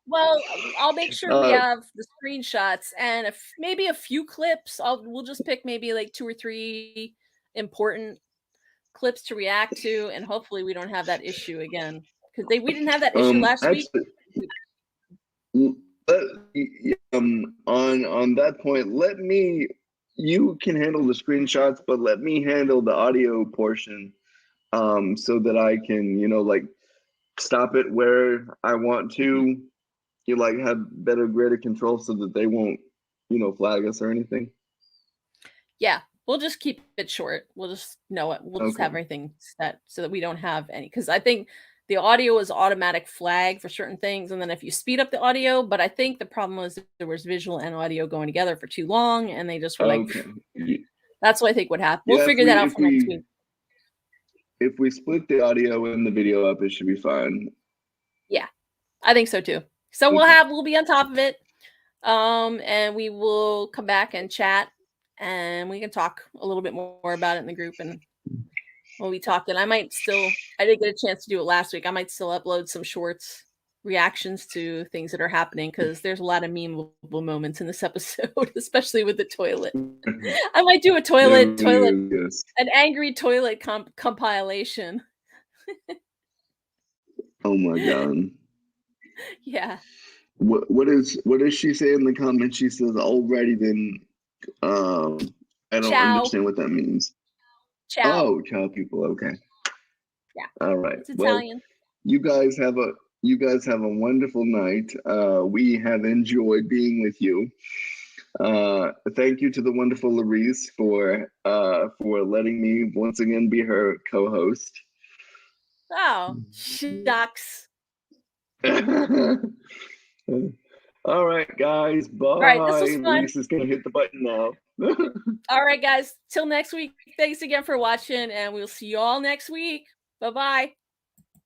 Well, I'll make sure we have the screenshots and maybe a few clips. We'll just pick maybe like 2 or 3 important clips to react to, and hopefully we don't have that issue again, because we didn't have that issue last week. On that point, you can handle the screenshots, but let me handle the audio portion, so that I can, stop it where I want to, have greater control so that they won't, flag us or anything. Yeah, we'll just keep it short. We'll just know it. We'll just have everything set so that we don't have any, because I think the audio is automatic flag for certain things, and then if you speed up the audio, but I think the problem was there was visual and audio going together for too long, and they just were like, that's what I think would happen. We'll figure that out for next week. If we split the audio and the video up, it should be fine. Yeah, I think so too. So we'll be on top of it, and we will come back and chat, and we can talk a little bit more about it in the group, and we'll be talking. I didn't get a chance to do it last week. I might still upload some shorts, reactions to things that are happening, because there's a lot of memeable moments in this episode, especially with the toilet. I might do a toilet, an angry toilet compilation. Oh my god. Yeah. What does she say in the comments? She says, alrighty then. I don't understand what that means. Ciao. Oh, ciao people. Okay. Yeah. All right. It's Italian. You guys have a wonderful night. We have enjoyed being with you. Thank you to the wonderful Larisse for letting me once again be her co-host. Oh, shucks. All right, guys. Bye. All right, this was fun. Lisa's gonna hit the button now. All right, guys. Till next week. Thanks again for watching, and we'll see you all next week. Bye-bye.